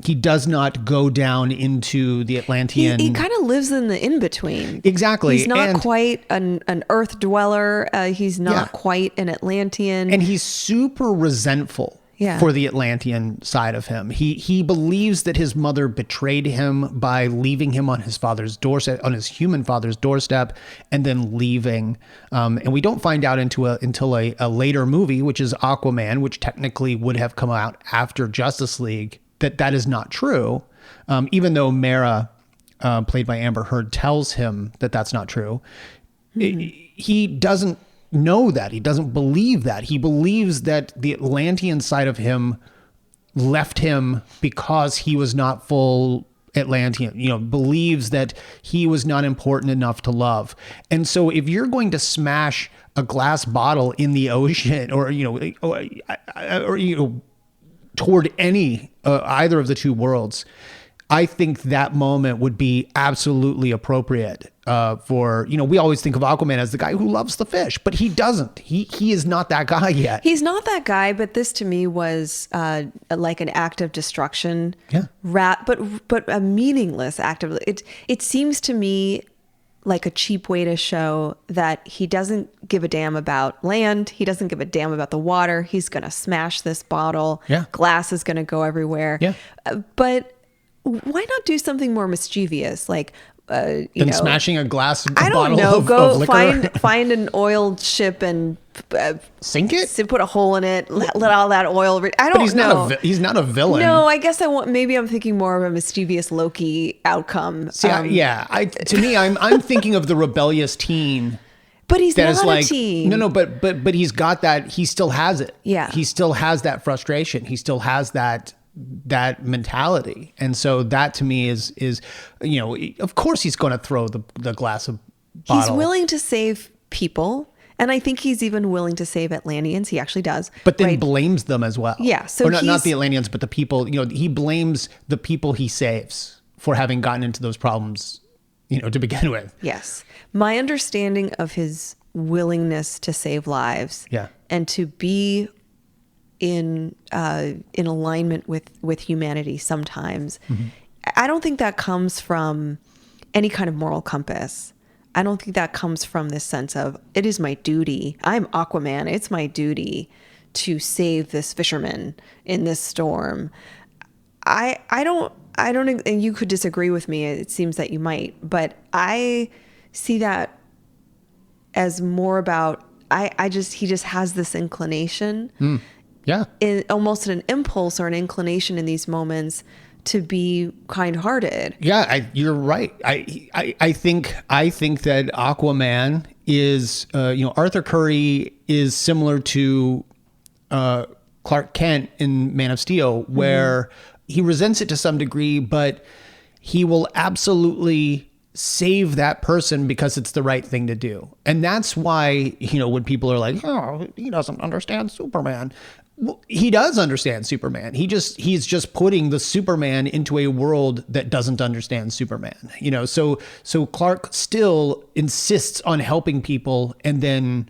He does not go down into the Atlantean. He kind of lives in the in-between. Exactly. He's not quite an Earth dweller. He's not quite an Atlantean. And he's super resentful for the Atlantean side of him. He believes that his mother betrayed him by leaving him on his father's doorstep, on his human father's doorstep, and then leaving. And we don't find out until a later movie, which is Aquaman, which technically would have come out after Justice League, that is not true. Even though Mara, played by Amber Heard, tells him that that's not true. He doesn't know that. He doesn't believe that. He believes that the Atlantean side of him left him because he was not full Atlantean, you know, believes that he was not important enough to love. And so if you're going to smash a glass bottle in the ocean, or, you know, toward either of the two worlds, I think that moment would be absolutely appropriate for, you know, we always think of Aquaman as the guy who loves the fish, but he doesn't. He is not that guy yet. He's not that guy, but this to me was like an act of destruction. Yeah. But a meaningless act of it. It seems to me like a cheap way to show that he doesn't give a damn about land. He doesn't give a damn about the water. He's going to smash this bottle. Yeah. Glass is going to go everywhere. Yeah. But why not do something more mischievous? Like, you know, smashing a glass I don't bottle know. of Go liquor. find an oiled ship and Sink it? put a hole in it. Let all that oil. I don't But he's know. he's not a villain. No, I guess maybe I'm thinking more of a mischievous Loki outcome. See, to me, I'm thinking of the rebellious teen. But he's That not is like, a teen. No, but he's got that. He still has it. Yeah. He still has that frustration. He still has that mentality. And so that to me is, you know, of course he's going to throw the glass of bottle. He's willing to save people. And I think he's even willing to save Atlanteans. He actually does. But then blames them as well. Yeah. So or not the Atlanteans, but the people, you know, he blames the people he saves for having gotten into those problems, you know, to begin with. Yes. My understanding of his willingness to save lives. Yeah. And to be in alignment with humanity sometimes. Mm-hmm. I don't think that comes from any kind of moral compass. I don't think that comes from this sense of, it is my duty. I'm Aquaman. It's my duty to save this fisherman in this storm. I don't, and you could disagree with me. It seems that you might, but I see that as more about, he just has this inclination. Yeah. Almost an impulse or an inclination in these moments to be kind-hearted. Yeah, you're right. I think that Aquaman is, Arthur Curry is similar to Clark Kent in Man of Steel, where he resents it to some degree, but he will absolutely save that person because it's the right thing to do. And that's why, when people are like, oh, he doesn't understand Superman. Well, he does understand Superman. He's just putting the Superman into a world that doesn't understand Superman. So Clark still insists on helping people and then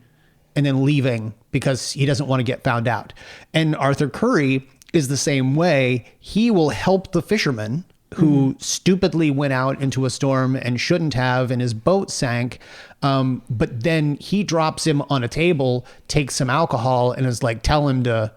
leaving because he doesn't want to get found out. And Arthur Curry is the same way. He will help the fisherman who stupidly went out into a storm and shouldn't have, and his boat sank. But then he drops him on a table, takes some alcohol, and is like, tell him to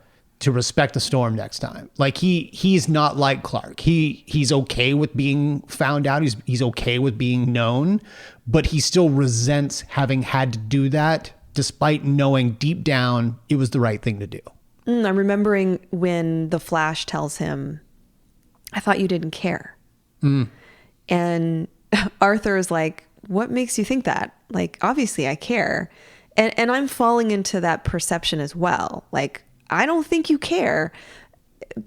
respect the storm next time. Like he's not like Clark. He's okay with being found out. He's okay with being known, but he still resents having had to do that, despite knowing deep down it was the right thing to do. I'm remembering when the Flash tells him, I thought you didn't care. And Arthur is like, what makes you think that? Like, obviously I care. And I'm falling into that perception as well. Like, I don't think you care,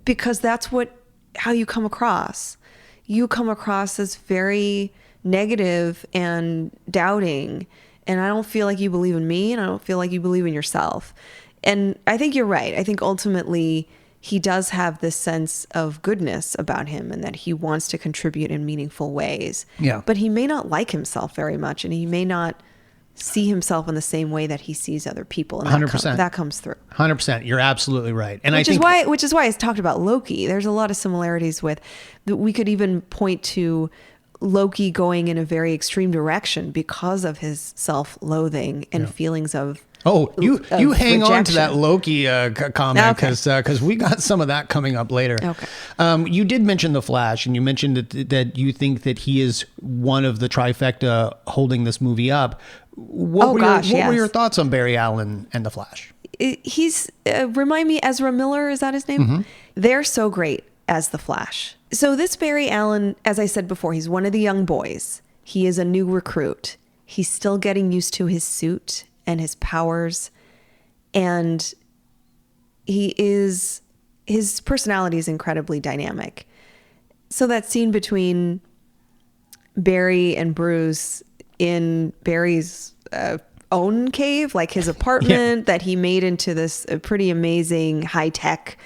because that's how you come across. You come across as very negative and doubting. And I don't feel like you believe in me, and I don't feel like you believe in yourself. And I think you're right. I think ultimately he does have this sense of goodness about him, and that he wants to contribute in meaningful ways. Yeah. But he may not like himself very much, and he may not see himself in the same way that he sees other people. And 100%. That comes through. 100%. You're absolutely right. And which is why I talked about Loki. There's a lot of similarities with, we could even point to Loki going in a very extreme direction because of his self-loathing and feelings of you hang on to that Loki comment, Okay. because we got some of that coming up later. Okay. You did mention the Flash, and you mentioned that you think that he is one of the trifecta holding this movie up. What were your thoughts on Barry Allen and the Flash? He's remind me, Ezra Miller, is that his name? They're so great as the Flash. So this Barry Allen, as I said before, he's one of the young boys. He is a new recruit. He's still getting used to his suit and his powers. And his personality is incredibly dynamic. So that scene between Barry and Bruce in Barry's own cave, like his apartment that he made into this pretty amazing high-tech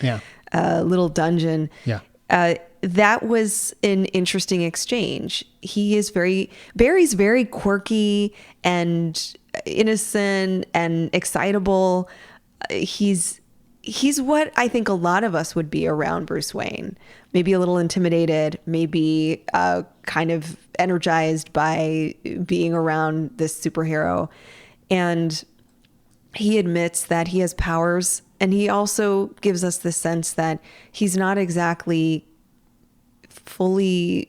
little dungeon. That was an interesting exchange. Barry's very quirky and innocent and excitable. He's what I think a lot of us would be around Bruce Wayne. Maybe a little intimidated, maybe kind of energized by being around this superhero. And he admits that he has powers, and he also gives us the sense that he's not exactly fully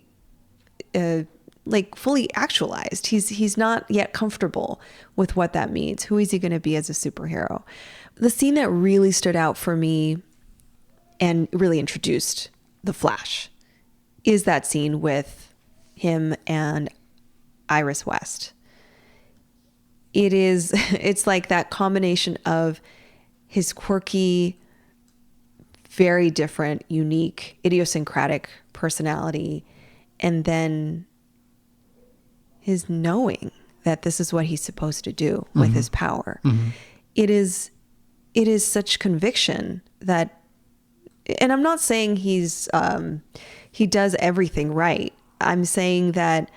actualized. He's not yet comfortable with what that means. Who is he going to be as a superhero? The scene that really stood out for me and really introduced the Flash is that scene with him and Iris West. It's like that combination of his quirky, very different, unique, idiosyncratic personality, and then his knowing that this is what he's supposed to do with his power. It is such conviction that, and I'm not saying he does everything right. I'm saying that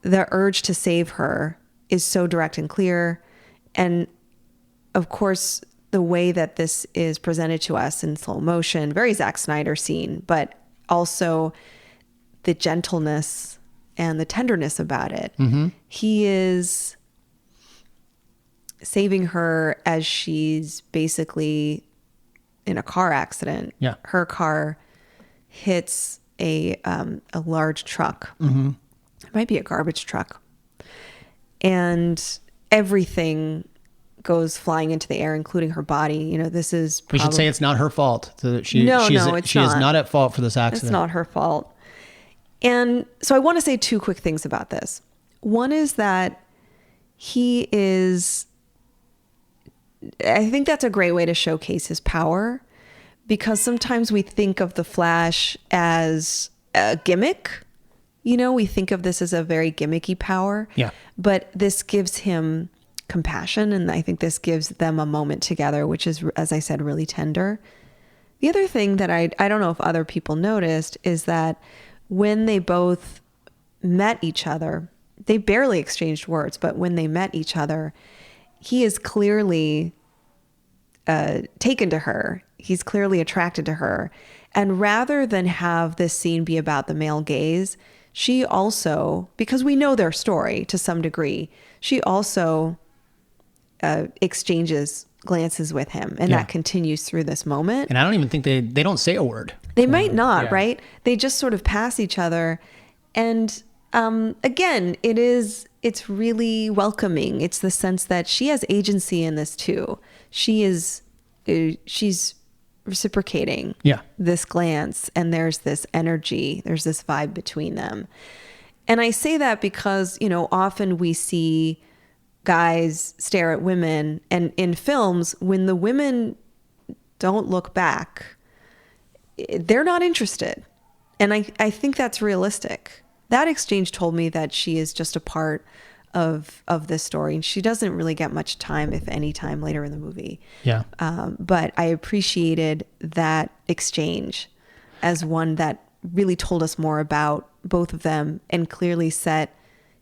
the urge to save her is so direct and clear, And of course, the way that this is presented to us in slow motion, very Zack Snyder scene, but also the gentleness and the tenderness about it. He is saving her as she's basically in a car accident. Yeah. Her car hits a large truck. It might be a garbage truck. And everything goes flying into the air, including her body. You know, this is We should say it's not her fault. She is not at fault for this accident. It's not her fault. And so I want to say two quick things about this. One is that I think that's a great way to showcase his power, because sometimes we think of the Flash as a gimmick. You know, we think of this as a very gimmicky power. Yeah. But this gives him compassion, and I think this gives them a moment together, which is, as I said, really tender. The other thing that I don't know if other people noticed is that when they both met each other, they barely exchanged words, but when they met each other, he is clearly taken to her. He's clearly attracted to her. And rather than have this scene be about the male gaze, she also, because we know their story to some degree, she also exchanges glances with him, and that continues through this moment. And I don't even think they don't say a word. They might not, Yeah. right? They just sort of pass each other. And again, it's really welcoming. It's the sense that she has agency in this too. She's reciprocating this glance, and there's this energy, there's this vibe between them. And I say that because, you know, often we see guys stare at women, and in films, when the women don't look back, they're not interested. And I think that's realistic. That exchange told me that she is just a part of this story, and she doesn't really get much time, if any time, later in the movie. Yeah. But I appreciated that exchange as one that really told us more about both of them, and clearly set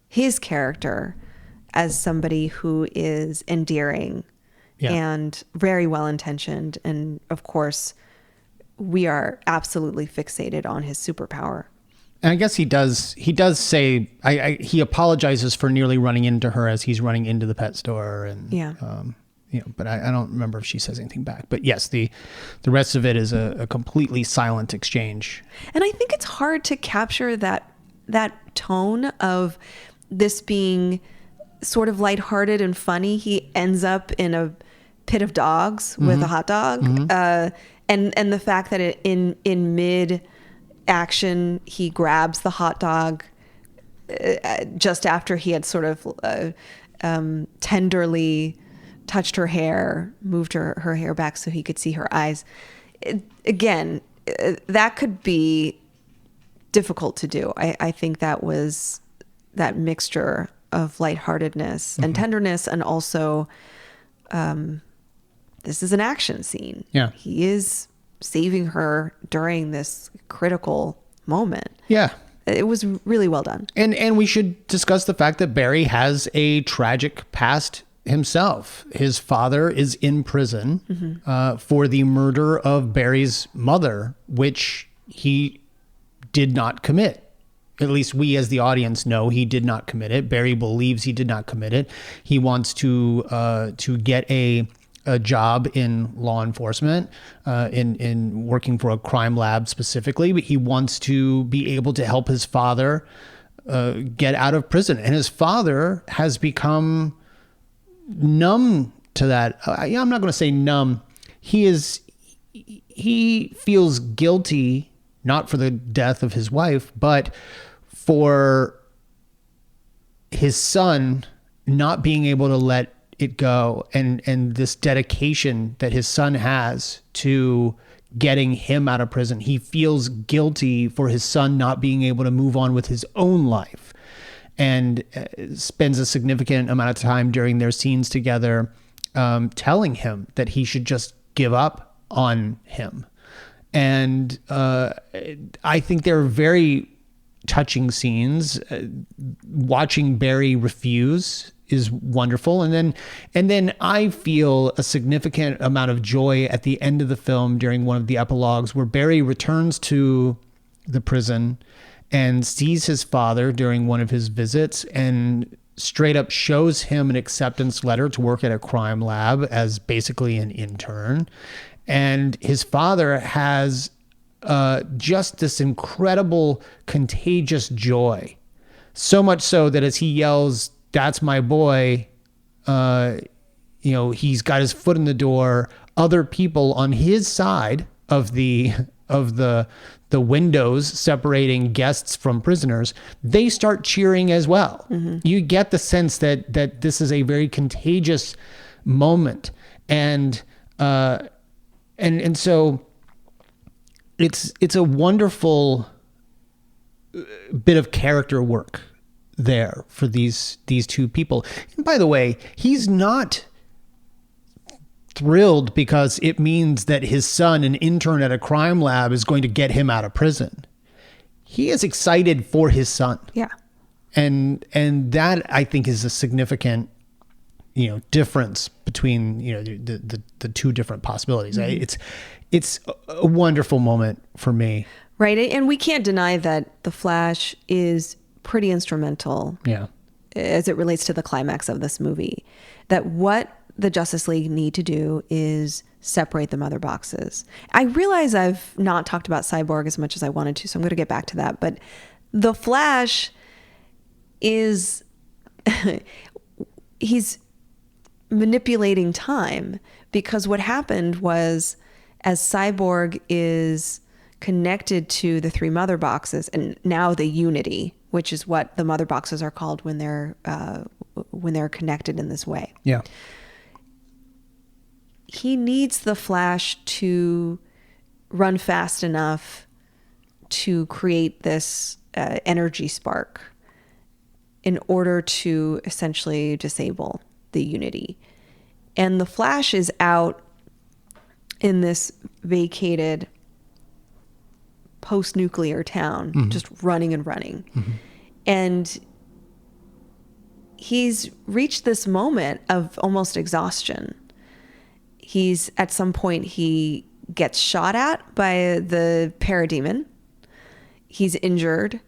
his character as somebody who is endearing and very well-intentioned. And of course, we are absolutely fixated on his superpower. And I guess he does say, he apologizes for nearly running into her as he's running into the pet store. And, you know, but I don't remember if she says anything back. But yes, the rest of it is a completely silent exchange. And I think it's hard to capture that tone of this being sort of lighthearted and funny. He ends up in a pit of dogs with a hot dog. And the fact that in mid action, he grabs the hot dog just after he had sort of tenderly touched her hair, moved her hair back so he could see her eyes. Again, that could be difficult to do. I think that was that mixture of lightheartedness and tenderness, and also this is an action scene. Yeah. He is saving her during this critical moment. Yeah. It was really well done. And we should discuss the fact that Barry has a tragic past himself. His father is in prison for the murder of Barry's mother, which he did not commit. At least we as the audience know he did not commit it. Barry believes he did not commit it. He wants to get a job in law enforcement, in working for a crime lab specifically, but he wants to be able to help his father get out of prison. And his father has become numb to that. I'm not going to say numb. He feels guilty, not for the death of his wife, but for his son not being able to let it go, and this dedication that his son has to getting him out of prison. He feels guilty for his son not being able to move on with his own life, and spends a significant amount of time during their scenes together telling him that he should just give up on him. And I think they're very touching scenes. Watching Barry refuse wonderful. And then I feel a significant amount of joy at the end of the film during one of the epilogues where Barry returns to the prison and sees his father during one of his visits and straight up shows him an acceptance letter to work at a crime lab as basically an intern. And his father has just this incredible contagious joy. So much so that as he yells, "That's my boy," he's got his foot in the door. Other people on his side of the windows separating guests from prisoners, they start cheering as well. Mm-hmm. You get the sense that this is a very contagious moment, and so it's a wonderful bit of character work there for these two people. And by the way, he's not thrilled because it means that his son, an intern at a crime lab, is going to get him out of prison. He is excited for his son. Yeah. And that, I think, is a significant, difference between, the two different possibilities. Mm-hmm. It's a wonderful moment for me. Right. And we can't deny that The Flash is pretty instrumental. Yeah. As it relates to the climax of this movie, that what the Justice League need to do is separate the mother boxes. I realize I've not talked about Cyborg as much as I wanted to, so I'm going to get back to that. But the Flash is, he's manipulating time, because what happened was, as Cyborg is connected to the three mother boxes and now the Unity, which is what the mother boxes are called when they're connected in this way. Yeah. He needs the Flash to run fast enough to create this energy spark in order to essentially disable the Unity. And the Flash is out in this vacated post-nuclear town, mm-hmm. just running and running. Mm-hmm. And he's reached this moment of almost exhaustion. He's, at some point, he gets shot at by the parademon. He's injured.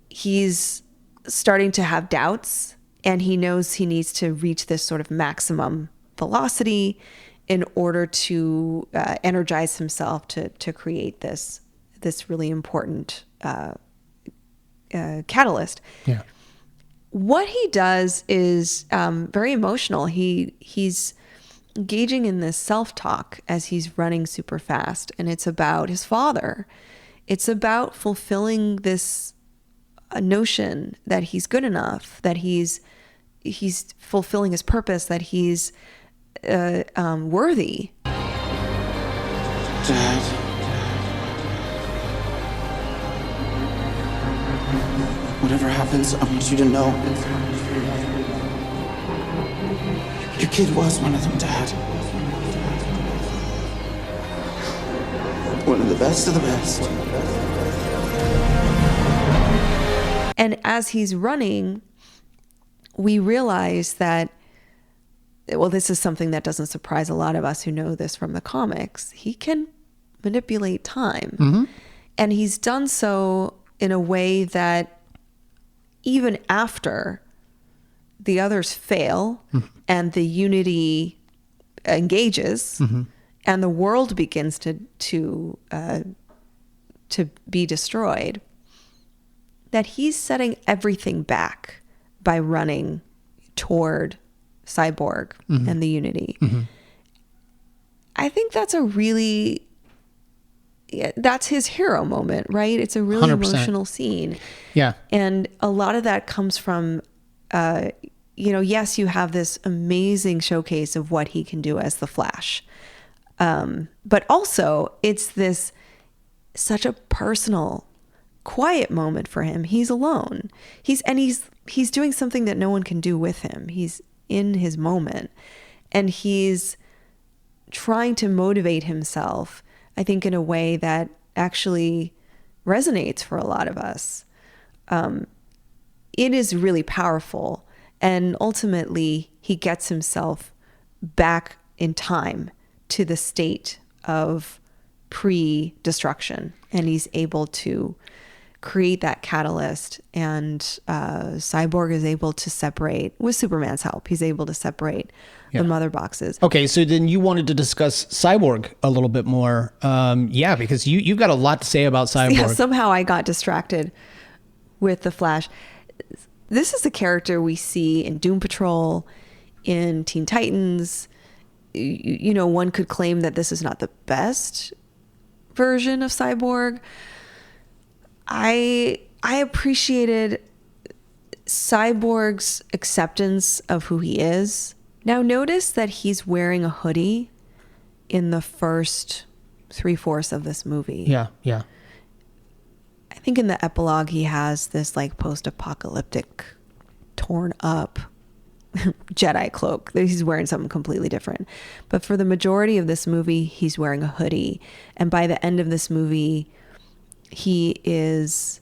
He's starting to have doubts, and he knows he needs to reach this sort of maximum velocity in order to energize himself to create this really important catalyst. Yeah. What he does is very emotional. He's engaging in this self-talk as he's running super fast, and it's about his father. It's about fulfilling this notion that he's good enough, that he's fulfilling his purpose, that he's worthy. Dad. Whatever happens, I want you to know. Your kid was one of them, Dad. One of the best of the best. And as he's running, we realize that, well, this is something that doesn't surprise a lot of us who know this from the comics. He can manipulate time. Mm-hmm. And he's done so in a way that even after the others fail, mm-hmm. and the Unity engages, mm-hmm. and the world begins to be destroyed, that he's setting everything back by running toward Cyborg, mm-hmm. and the Unity. Mm-hmm. I think that's that's his hero moment, right? It's a really 100%. Emotional scene. Yeah. And a lot of that comes from, yes, you have this amazing showcase of what he can do as the Flash. But also it's such a personal, quiet moment for him. He's alone. He's doing something that no one can do with him. He's in his moment, and he's trying to motivate himself, I think, in a way that actually resonates for a lot of us. It is really powerful. And ultimately, he gets himself back in time to the state of pre-destruction. And he's able to create that catalyst. And Cyborg is able to separate, with Superman's help, he's able to separate the mother boxes. Okay, so then you wanted to discuss Cyborg a little bit more. Because you've got a lot to say about Cyborg. Yeah, somehow I got distracted with the Flash. This is a character we see in Doom Patrol, in Teen Titans. You know, one could claim that this is not the best version of Cyborg. I appreciated Cyborg's acceptance of who he is. Now notice that he's wearing a hoodie in the first 3/4 of this movie. Yeah. I think in the epilogue he has this like post-apocalyptic torn up Jedi cloak. He's wearing something completely different. But for the majority of this movie, he's wearing a hoodie. And by the end of this movie, he is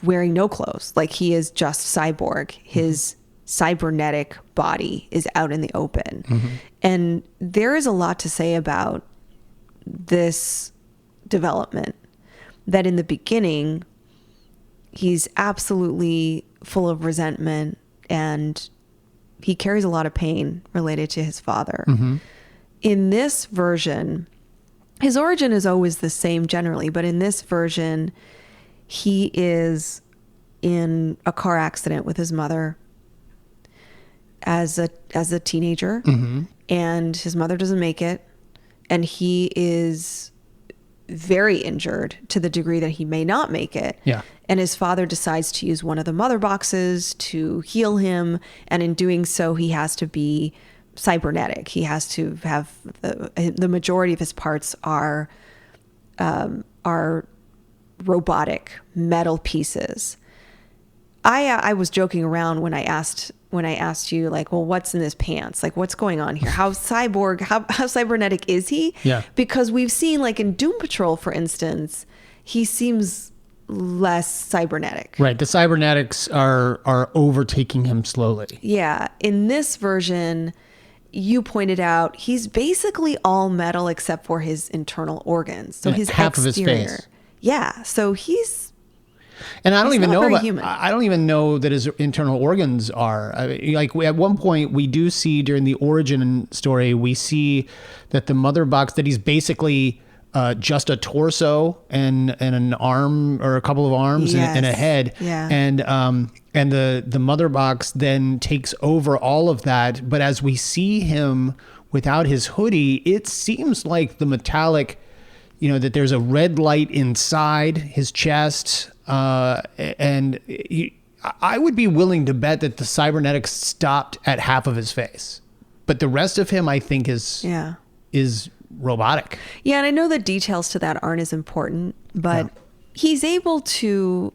wearing no clothes. Like, he is just Cyborg. His cybernetic body is out in the open. And there is a lot to say about this development. That in the beginning, he's absolutely full of resentment and he carries a lot of pain related to his father. In this version, his origin is always the same generally, but in this version, he is in a car accident with his mother as a teenager, and his mother doesn't make it, and he is very injured to the degree that he may not make it. Yeah. And his father decides to use one of the mother boxes to heal him. And in doing so, he has to be cybernetic. He has to have the majority of his parts are robotic metal pieces. I was joking around when I asked you, like, well, what's in his pants? Like, what's going on here? How cybernetic is he? Yeah. Because we've seen, like, in Doom Patrol, for instance, he seems less cybernetic. Right. The cybernetics are overtaking him slowly. Yeah. In this version, you pointed out, he's basically all metal except for his internal organs. So And his half of exterior. his face. Yeah. So he's... And I don't He's even not know very about, human. I don't even know that his internal organs are. At one point we do see during the origin story, we see that the mother box, that he's basically just a torso and an arm or a couple of arms and a Yes. head. Yeah. And the mother box then takes over all of that. But as we see him without his hoodie, it seems like the metallic, that there's a red light inside his chest. I would be willing to bet that the cybernetics stopped at half of his face, but the rest of him, I think, is robotic. Yeah, and I know the details to that aren't as important, but he's able to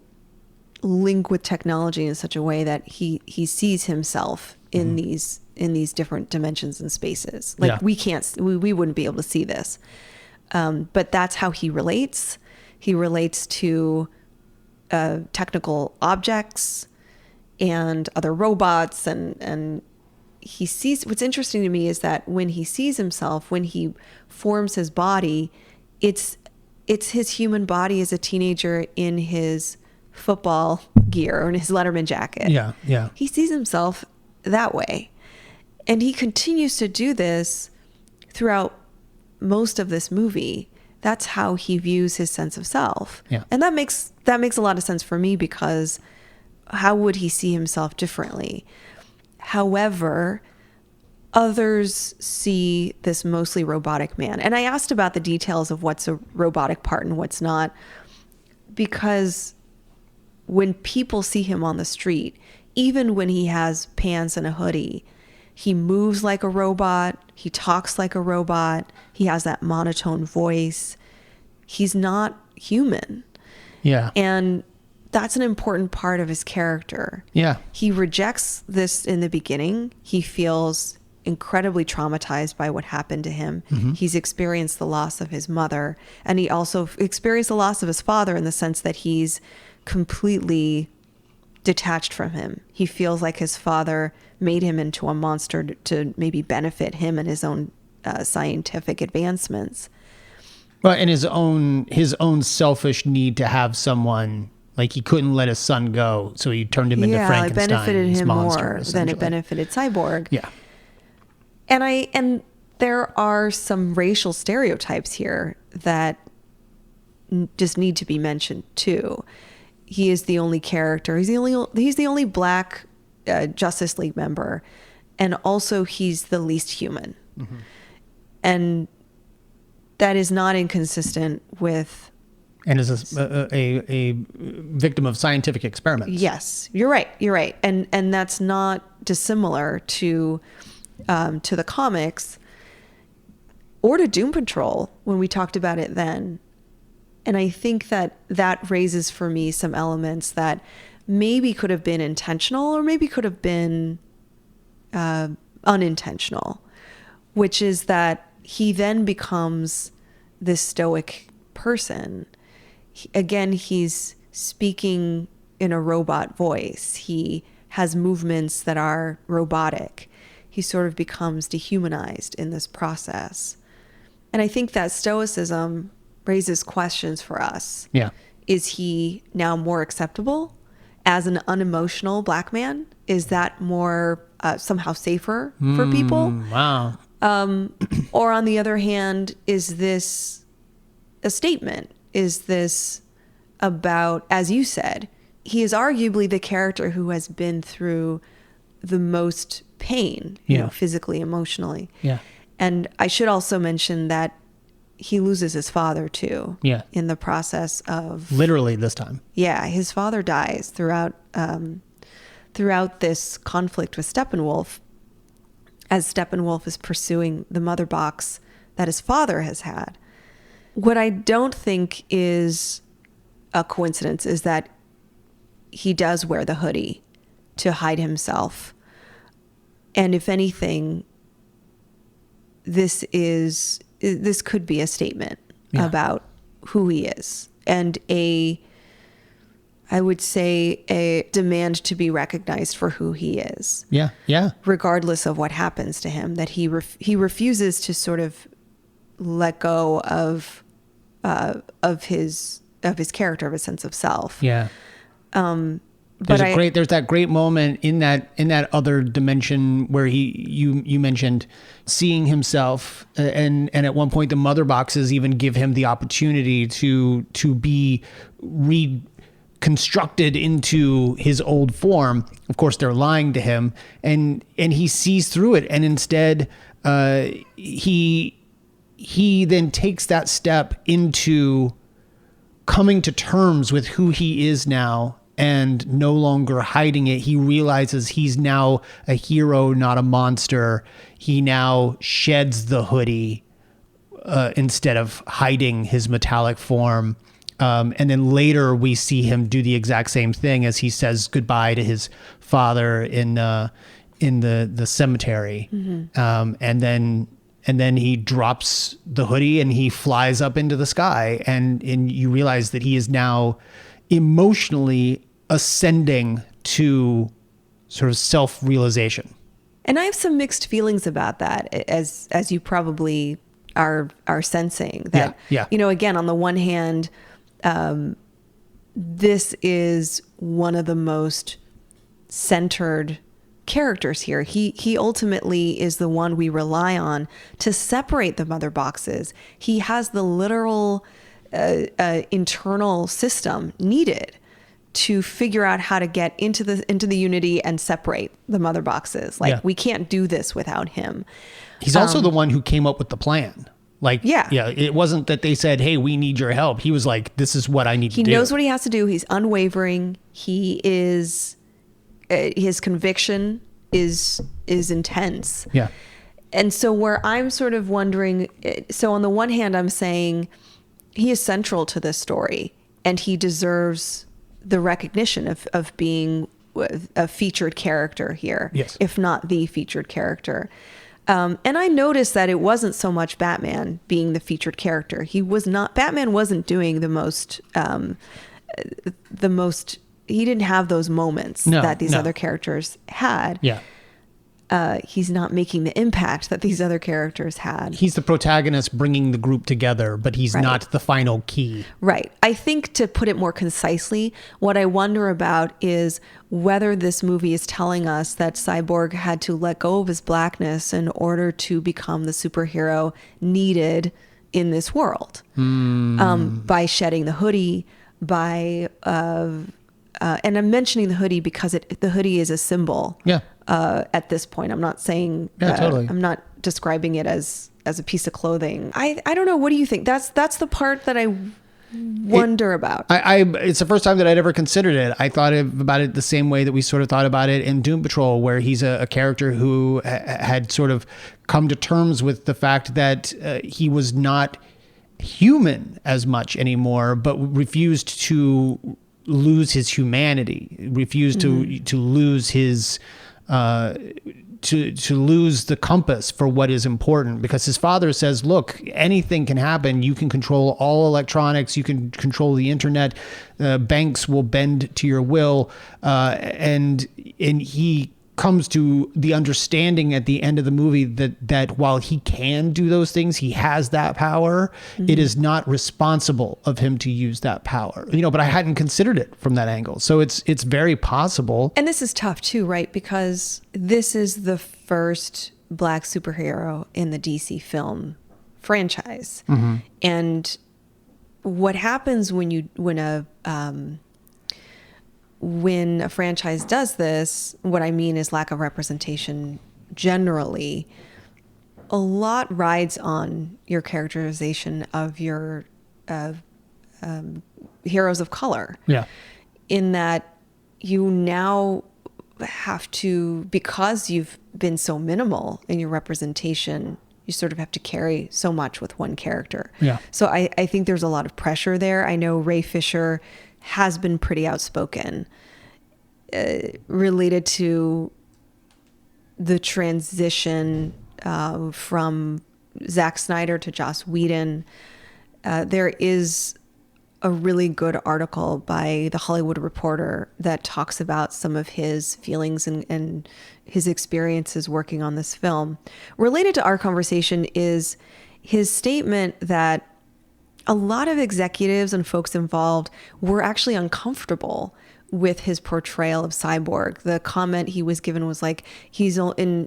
link with technology in such a way that he sees himself in these different dimensions and spaces. Like, we wouldn't be able to see this, but that's how he relates. He relates to technical objects and other robots, and he sees. What's interesting to me is that when he sees himself, when he forms his body, it's his human body as a teenager in his football gear or in his Letterman jacket. Yeah. He sees himself that way, and he continues to do this throughout most of this movie. That's how he views his sense of self. Yeah. And that makes a lot of sense for me, because how would he see himself differently? However, others see this mostly robotic man. And I asked about the details of what's a robotic part and what's not, because when people see him on the street, even when he has pants and a hoodie, he moves like a robot. He talks like a robot. He has that monotone voice. He's not human. Yeah. And that's an important part of his character. Yeah. He rejects this in the beginning. He feels incredibly traumatized by what happened to him. He's experienced the loss of his mother, and he also experienced the loss of his father, in the sense that he's completely detached from him. He feels like his father made him into a monster to maybe benefit him and his own scientific advancements. Well, and his own selfish need to have someone, like he couldn't let his son go, so he turned him into Frankenstein. It benefited him monster, more than it benefited Cyborg. Yeah. And there are some racial stereotypes here that just need to be mentioned too. He is the only character. He's the only black Justice League member, and also he's the least human. Mm-hmm. And that is not inconsistent with. And is a victim of scientific experiments. Yes, you're right, and that's not dissimilar to the comics or to Doom Patrol when we talked about it then. And I think that raises for me some elements that maybe could have been intentional or maybe could have been unintentional, which is that he then becomes this stoic person. Again, he's speaking in a robot voice. He has movements that are robotic. He sort of becomes dehumanized in this process. And I think that stoicism raises questions for us. Yeah. Is he now more acceptable as an unemotional black man? Is that more somehow safer for people? Wow. Or on the other hand, is this a statement? Is this about, as you said, he is arguably the character who has been through the most pain, you know, physically, emotionally. Yeah. And I should also mention that he loses his father too. Yeah. In the process of literally this time. Yeah, his father dies throughout this conflict with Steppenwolf, as Steppenwolf is pursuing the mother box that his father has had. What I don't think is a coincidence is that he does wear the hoodie to hide himself. And if anything, this could be a statement about who he is, and I would say a demand to be recognized for who he is. Yeah. Yeah. Regardless of what happens to him, that he refuses to sort of let go of his character, of his sense of self. Yeah. There's that great moment in that other dimension where you mentioned seeing himself, and at one point the mother boxes even give him the opportunity to be reconstructed into his old form. Of course, they're lying to him, and he sees through it, and instead he then takes that step into coming to terms with who he is now and no longer hiding it. He realizes he's now a hero, not a monster. He now sheds the hoodie instead of hiding his metallic form. And then later we see him do the exact same thing as he says goodbye to his father in the cemetery. Mm-hmm. And then he drops the hoodie and he flies up into the sky, and you realize that he is now emotionally ascending to sort of self-realization. And I have some mixed feelings about that, as you probably are sensing. That, you know, again, on the one hand, this is one of the most centered characters here. He ultimately is the one we rely on to separate the mother boxes. He has the literal internal system needed to figure out how to get into the unity and separate the mother boxes. Like, we can't do this without him. He's also the one who came up with the plan. Like, it wasn't that they said, hey, we need your help. He was like, this is what I need to do. He knows what he has to do. He's unwavering. He is, his conviction is intense. Yeah. And so where I'm sort of wondering, so on the one hand, I'm saying he is central to this story and he deserves the recognition of being a featured character here, if not the featured character. And I noticed that it wasn't so much Batman being the featured character. Batman wasn't doing the most didn't have those moments that these other characters had. Yeah. He's not making the impact that these other characters had. He's the protagonist bringing the group together, but he's Right. not the final key. Right. I think, to put it more concisely, what I wonder about is whether this movie is telling us that Cyborg had to let go of his blackness in order to become the superhero needed in this world. By shedding the hoodie, by and I'm mentioning the hoodie because the hoodie is a symbol. Yeah. At this point, I'm not saying totally. I'm not describing it as a piece of clothing. I don't know. What do you think? That's the part that I wonder about. It's the first time that I'd ever considered it. I thought about it the same way that we sort of thought about it in Doom Patrol, where he's a character who had sort of come to terms with the fact that he was not human as much anymore, but refused to lose his humanity, refused to lose his to lose the compass for what is important, because his father says, look, anything can happen. You can control all electronics. You can control the internet. Banks will bend to your will. And he comes to the understanding at the end of the movie that while he can do those things, he has that power. It is not responsible of him to use that power, but I hadn't considered it from that angle. So it's very possible. And this is tough too, right? Because this is the first Black superhero in the DC film franchise. And what happens when a franchise does this, what I mean is lack of representation generally. A lot rides on your characterization of your heroes of color. Yeah. In that you now have to, because you've been so minimal in your representation, you sort of have to carry so much with one character. Yeah. So I think there's a lot of pressure there. I know Ray Fisher has been pretty outspoken related to the transition from Zack Snyder to Joss Whedon. There is a really good article by The Hollywood Reporter that talks about some of his feelings and his experiences working on this film. Related to our conversation is his statement that a lot of executives and folks involved were actually uncomfortable with his portrayal of Cyborg. The comment he was given was like, he's in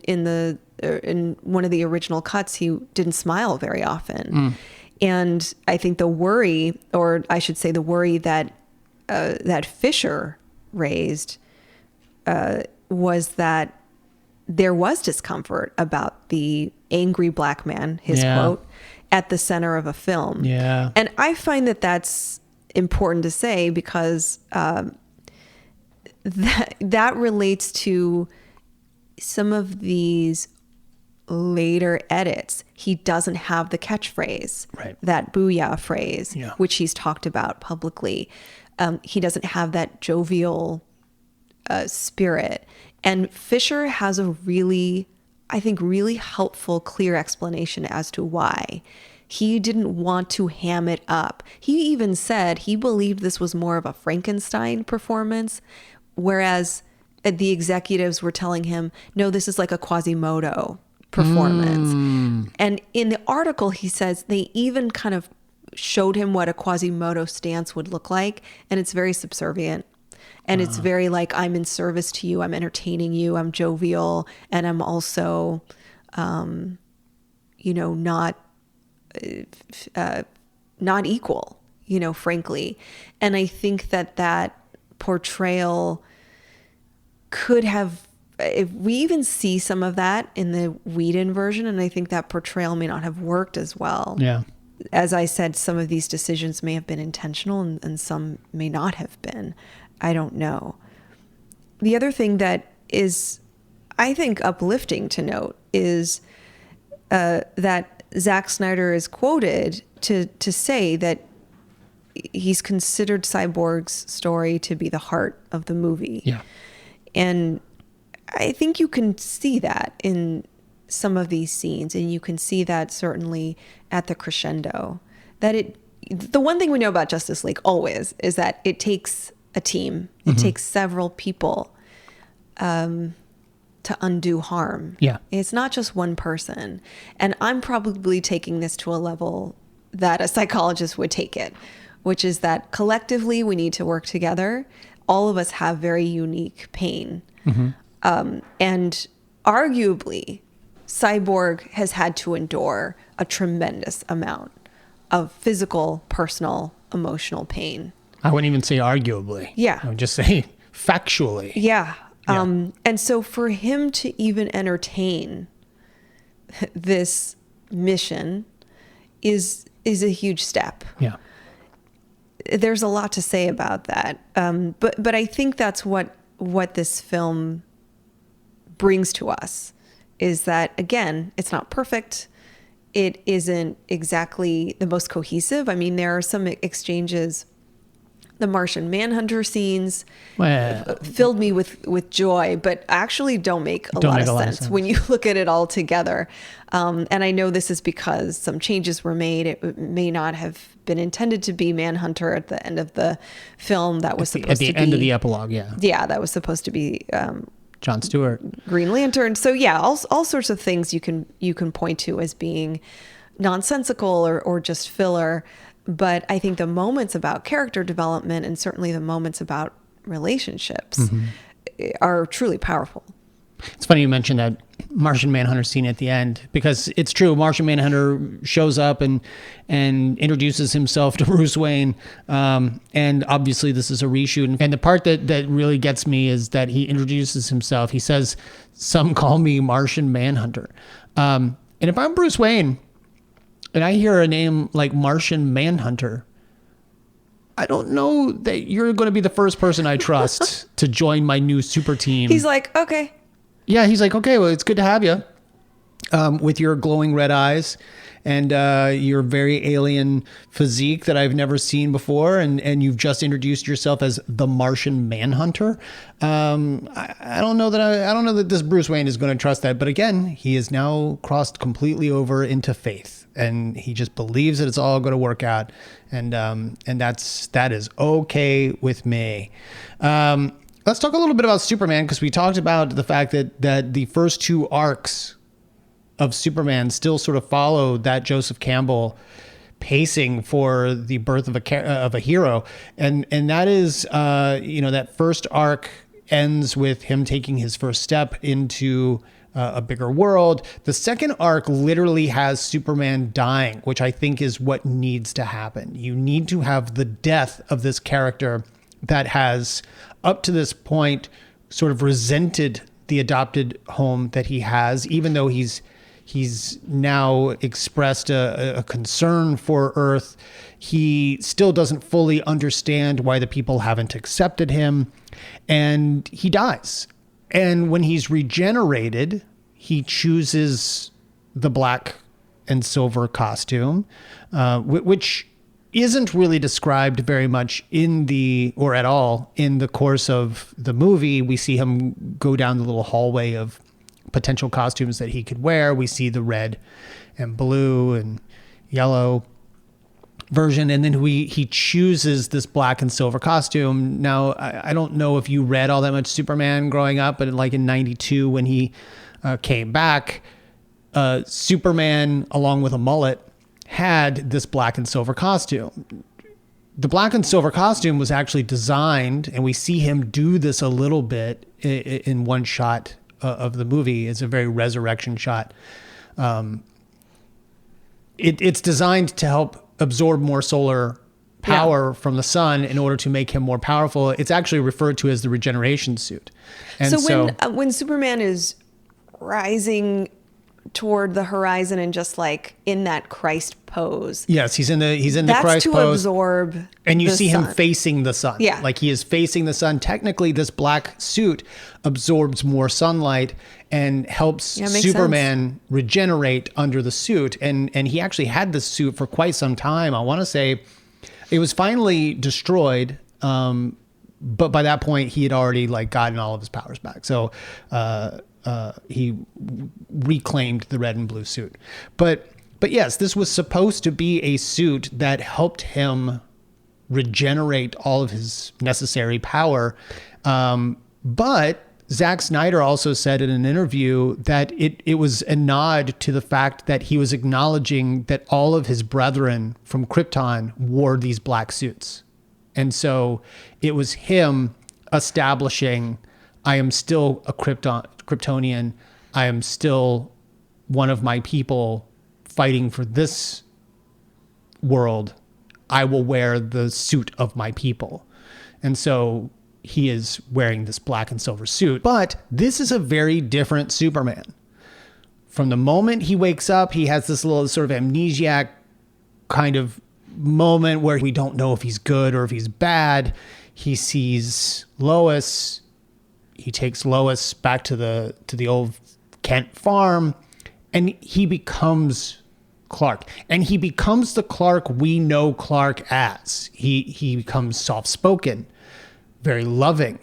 one of the original cuts, he didn't smile very often. And I think the worry, or I should say the worry that Fisher raised was that there was discomfort about the angry black man, his quote, at the center of a film. Yeah. And I find that that's important to say because that relates to some of these later edits. He doesn't have the catchphrase, right, that booyah phrase, which he's talked about publicly. He doesn't have that jovial spirit. And Fisher has a really helpful, clear explanation as to why. He didn't want to ham it up. He even said he believed this was more of a Frankenstein performance, whereas the executives were telling him, no, this is like a Quasimodo performance. And in the article, he says they even kind of showed him what a Quasimodo stance would look like, and it's very subservient. And it's very like, I'm in service to you, I'm entertaining you, I'm jovial, and I'm also, not equal, frankly. And I think that portrayal could have, if we even see some of that in the Whedon version, and I think that portrayal may not have worked as well. Yeah. As I said, some of these decisions may have been intentional and some may not have been. I don't know. The other thing that is, I think, uplifting to note is that Zack Snyder is quoted to say that he's considered Cyborg's story to be the heart of the movie. Yeah. And I think you can see that in some of these scenes, and you can see that certainly at the crescendo. The one thing we know about Justice League always is that it takes a team. It takes several people to undo harm. Yeah. It's not just one person. And I'm probably taking this to a level that a psychologist would take it, which is that collectively we need to work together. All of us have very unique pain. And arguably, Cyborg has had to endure a tremendous amount of physical, personal, emotional pain. I wouldn't even say arguably. Yeah. I would just say factually. Yeah. And so for him to even entertain this mission is a huge step. Yeah. There's a lot to say about that. But I think that's what this film brings to us, is that, again, it's not perfect. It isn't exactly the most cohesive. I mean, there are some exchanges. The Martian Manhunter scenes filled me with joy, but actually don't make a lot of sense when you look at it all together. And I know this is because some changes were made. It may not have been intended to be Manhunter at the end of the film. That was supposed to be at the end of the epilogue. Yeah. Yeah, that was supposed to be John Stewart, Green Lantern. So yeah, all sorts of things you can point to as being nonsensical or just filler. But I think the moments about character development, and certainly the moments about relationships, are truly powerful. It's funny you mentioned that Martian Manhunter scene at the end, because it's true. Martian Manhunter shows up and introduces himself to Bruce Wayne. And obviously this is a reshoot. And the part that really gets me is that he introduces himself. He says, "Some call me Martian Manhunter." And if I'm Bruce Wayne and I hear a name like Martian Manhunter, I don't know that you're going to be the first person I trust to join my new super team. He's like, okay. Yeah, he's like, okay, well, it's good to have you with your glowing red eyes and your very alien physique that I've never seen before. And you've just introduced yourself as the Martian Manhunter. I don't know that this Bruce Wayne is going to trust that. But again, he has now crossed completely over into faith. And he just believes that it's all going to work out, and that is okay with me. Let's talk a little bit about Superman, because we talked about the fact that the first two arcs of Superman still sort of follow that Joseph Campbell pacing for the birth of a hero, and that is that first arc ends with him taking his first step into a bigger world. The second arc literally has Superman dying, which I think is what needs to happen. You need to have the death of this character that has, up to this point, sort of resented the adopted home that he has, even though he's now expressed a concern for Earth. He still doesn't fully understand why the people haven't accepted him, and he dies. And when he's regenerated, he chooses the black and silver costume, which isn't really described very much or at all in the course of the movie. We see him go down the little hallway of potential costumes that he could wear. We see the red and blue and yellow version, and then he chooses this black and silver costume. Now, I don't know if you read all that much Superman growing up, but like in 92 when he came back, Superman, along with a mullet, had this black and silver costume. The black and silver costume was actually designed, and we see him do this a little bit in one shot of the movie. It's a very resurrection shot. It's designed to help absorb more solar power from the sun in order to make him more powerful. It's actually referred to as the regeneration suit. And so when Superman is rising toward the horizon and just like in that Christ pose. Yes, he's in the Christ pose. That's to absorb and you the see sun. him facing the sun. Yeah. Like he is facing the sun. Technically, this black suit absorbs more sunlight and helps Superman regenerate under the suit. And he actually had this suit for quite some time. I want to say it was finally destroyed. But by that point, he had already gotten all of his powers back. So he reclaimed the red and blue suit. But yes, this was supposed to be a suit that helped him regenerate all of his necessary power. But Zack Snyder also said in an interview that it was a nod to the fact that he was acknowledging that all of his brethren from Krypton wore these black suits. And so it was him establishing, I am still a Kryptonian. I am still one of my people fighting for this world. I will wear the suit of my people. And so he is wearing this black and silver suit. But this is a very different Superman. From the moment he wakes up, he has this little sort of amnesiac kind of moment where we don't know if he's good or if he's bad. He sees Lois. He takes Lois back to the old Kent farm, and he becomes Clark. And he becomes the Clark we know Clark as. He becomes soft-spoken, very loving.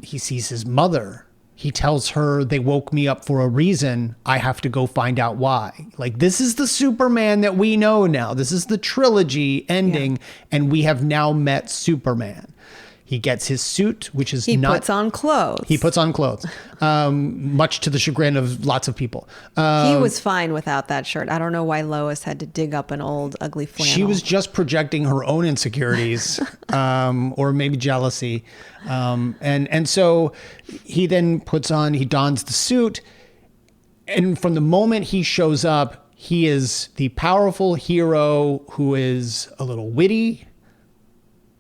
He sees his mother. He tells her, they woke me up for a reason. I have to go find out why. Like, this is the Superman that we know now. This is the trilogy ending, and we have now met Superman. He gets his suit, which is He puts on clothes. He puts on clothes, much to the chagrin of lots of people. He was fine without that shirt. I don't know why Lois had to dig up an old ugly flannel. She was just projecting her own insecurities, or maybe jealousy. And so he then he dons the suit. And from the moment he shows up, he is the powerful hero who is a little witty,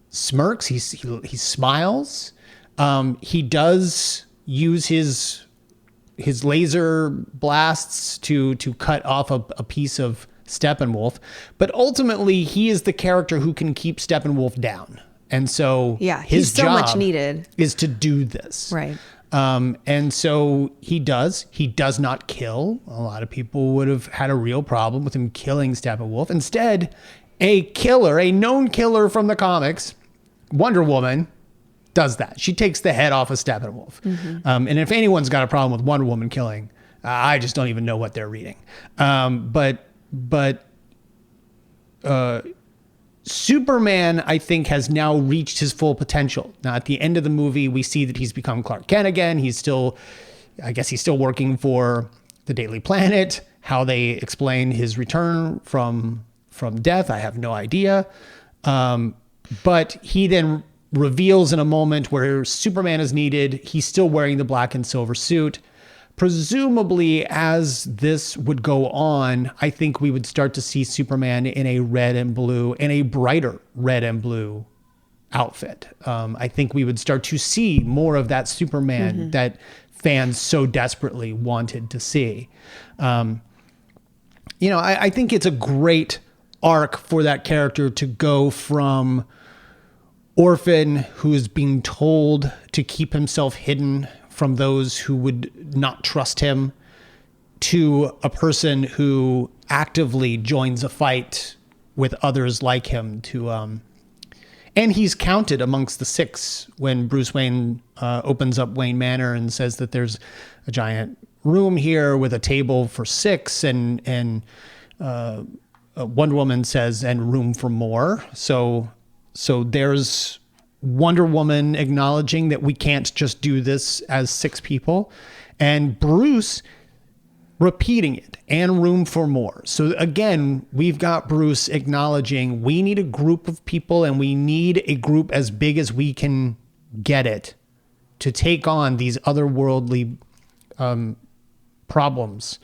smirks, he smiles. He does use his laser blasts to cut off a piece of Steppenwolf, but ultimately he is the character who can keep Steppenwolf down. And so his so job much needed is to do this. Right. And so he does not kill. A lot of people would have had a real problem with him killing Steppenwolf. Instead, a known killer from the comics, Wonder Woman, does that. She takes the head off of Steppenwolf. Mm-hmm. And if anyone's got a problem with Wonder Woman killing, I just don't even know what they're reading. But Superman, I think, has now reached his full potential. Now, at the end of the movie, we see that he's become Clark Kent again. He's still working for the Daily Planet. How they explain his return from death, I have no idea. But he then reveals in a moment where Superman is needed. He's still wearing the black and silver suit. Presumably, as this would go on, I think we would start to see Superman in a brighter red and blue outfit. I think we would start to see more of that Superman that fans so desperately wanted to see. I think it's a great arc for that character to go from orphan who is being told to keep himself hidden from those who would not trust him to a person who actively joins a fight with others like him and he's counted amongst the six when Bruce Wayne opens up Wayne Manor and says that there's a giant room here with a table for six and Wonder Woman says, and room for more. So there's Wonder Woman acknowledging that we can't just do this as six people, and Bruce repeating it, and room for more. So again, we've got Bruce acknowledging we need a group of people, and we need a group as big as we can get it to take on these otherworldly problems.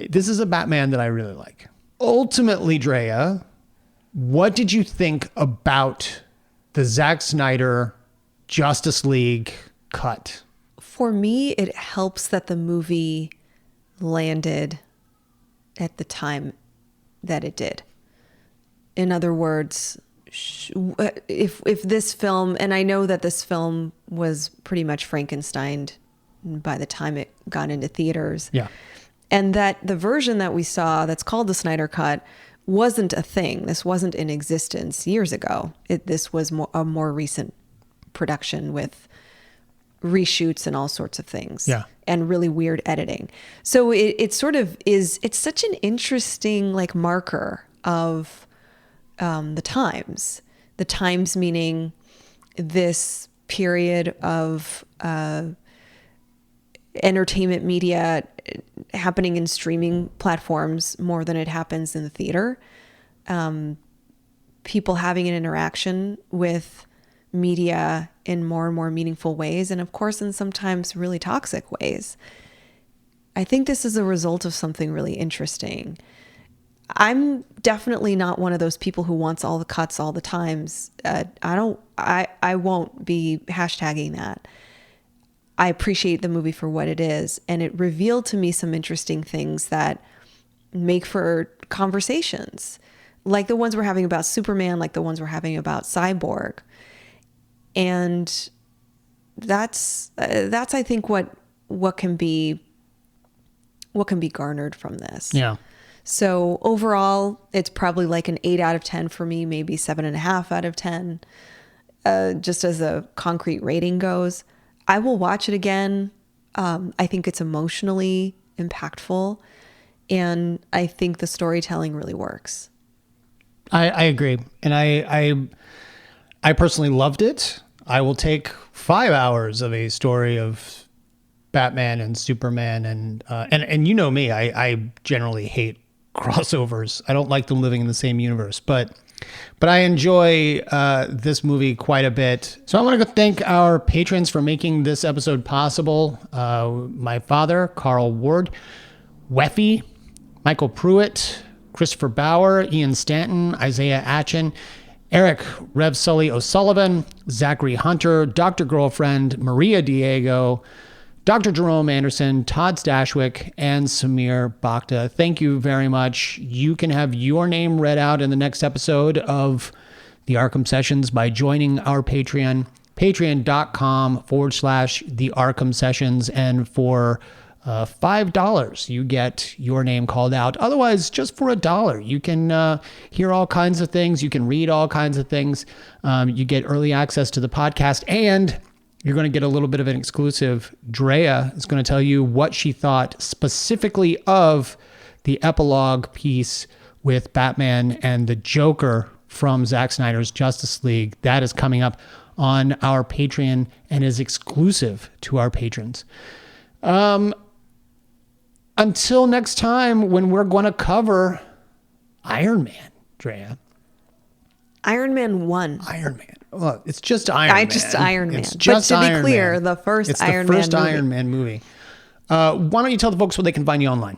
This is a Batman that I really like. Ultimately, Drea, what did you think about the Zack Snyder Justice League cut? For me, it helps that the movie landed at the time that it did. In other words, if this film, and I know that this film was pretty much Frankensteined by the time it got into theaters. Yeah. And that the version that we saw that's called the Snyder Cut wasn't a thing. This wasn't in existence years ago. This was a more recent production with reshoots and all sorts of things. Yeah. And really weird editing. So it sort of is, it's such an interesting marker of the times The times meaning this period of entertainment media happening in streaming platforms more than it happens in the theater. People having an interaction with media in more and more meaningful ways, and of course in sometimes really toxic ways. I think this is a result of something really interesting. I'm definitely not one of those people who wants all the cuts all the times. I won't be hashtagging that. I appreciate the movie for what it is, and it revealed to me some interesting things that make for conversations, like the ones we're having about Superman, like the ones we're having about Cyborg. And that's I think what can be garnered from this. Yeah. So overall, it's probably like an 8 out of 10 for me, maybe 7.5 out of 10, just as a concrete rating goes. I will watch it again. I think it's emotionally impactful, and I think the storytelling really works. I agree. And I personally loved it. I will take 5 hours of a story of Batman and Superman and you know me, I generally hate crossovers. I don't like them living in the same universe, but I enjoy this movie quite a bit. So I want to thank our patrons for making this episode possible. My father, Carl Ward, Weffy, Michael Pruitt, Christopher Bauer, Ian Stanton, Isaiah Atchin, Eric Rev Sully O'Sullivan, Zachary Hunter, Dr. Girlfriend, Maria Diego, Dr. Jerome Anderson, Todd Stashwick, and Samir Bakhta. Thank you very much. You can have your name read out in the next episode of the Arkham Sessions by joining our Patreon, patreon.com/the Arkham Sessions. And for $5, you get your name called out. Otherwise, just for $1, you can hear all kinds of things. You can read all kinds of things. You get early access to the podcast, and you're going to get a little bit of an exclusive. Drea is going to tell you what she thought specifically of the epilogue piece with Batman and the Joker from Zack Snyder's Justice League. That is coming up on our Patreon and is exclusive to our patrons. Until next time, when we're going to cover Iron Man, Drea. Iron Man 1. Iron Man. Well, it's just Iron Man. Just Iron Man. It's just but to Iron be clear, Man. the first it's Iron the first Man movie. Iron Man movie. Why don't you tell the folks where they can find you online?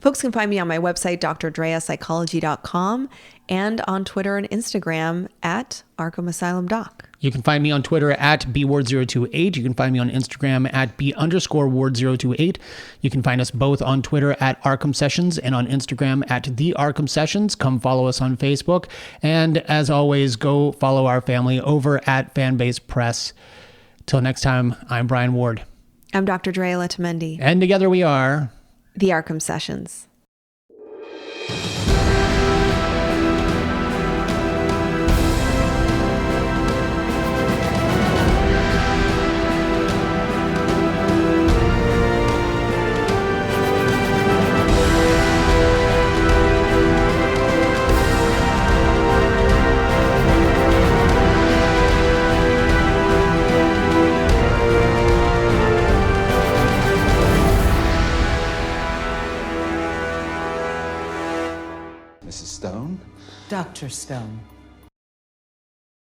Folks can find me on my website, drdreapsychology.com, and on Twitter and Instagram at Arkham Asylum Doc. You can find me on Twitter at bward028. You can find me on Instagram at b_ward028. You can find us both on Twitter at Arkham Sessions and on Instagram at The Arkham Sessions. Come follow us on Facebook. And as always, go follow our family over at Fanbase Press. Till next time, I'm Brian Ward. I'm Dr. Drea Letamendi. And together we are The Arkham Sessions. Mrs. Stone? Dr. Stone.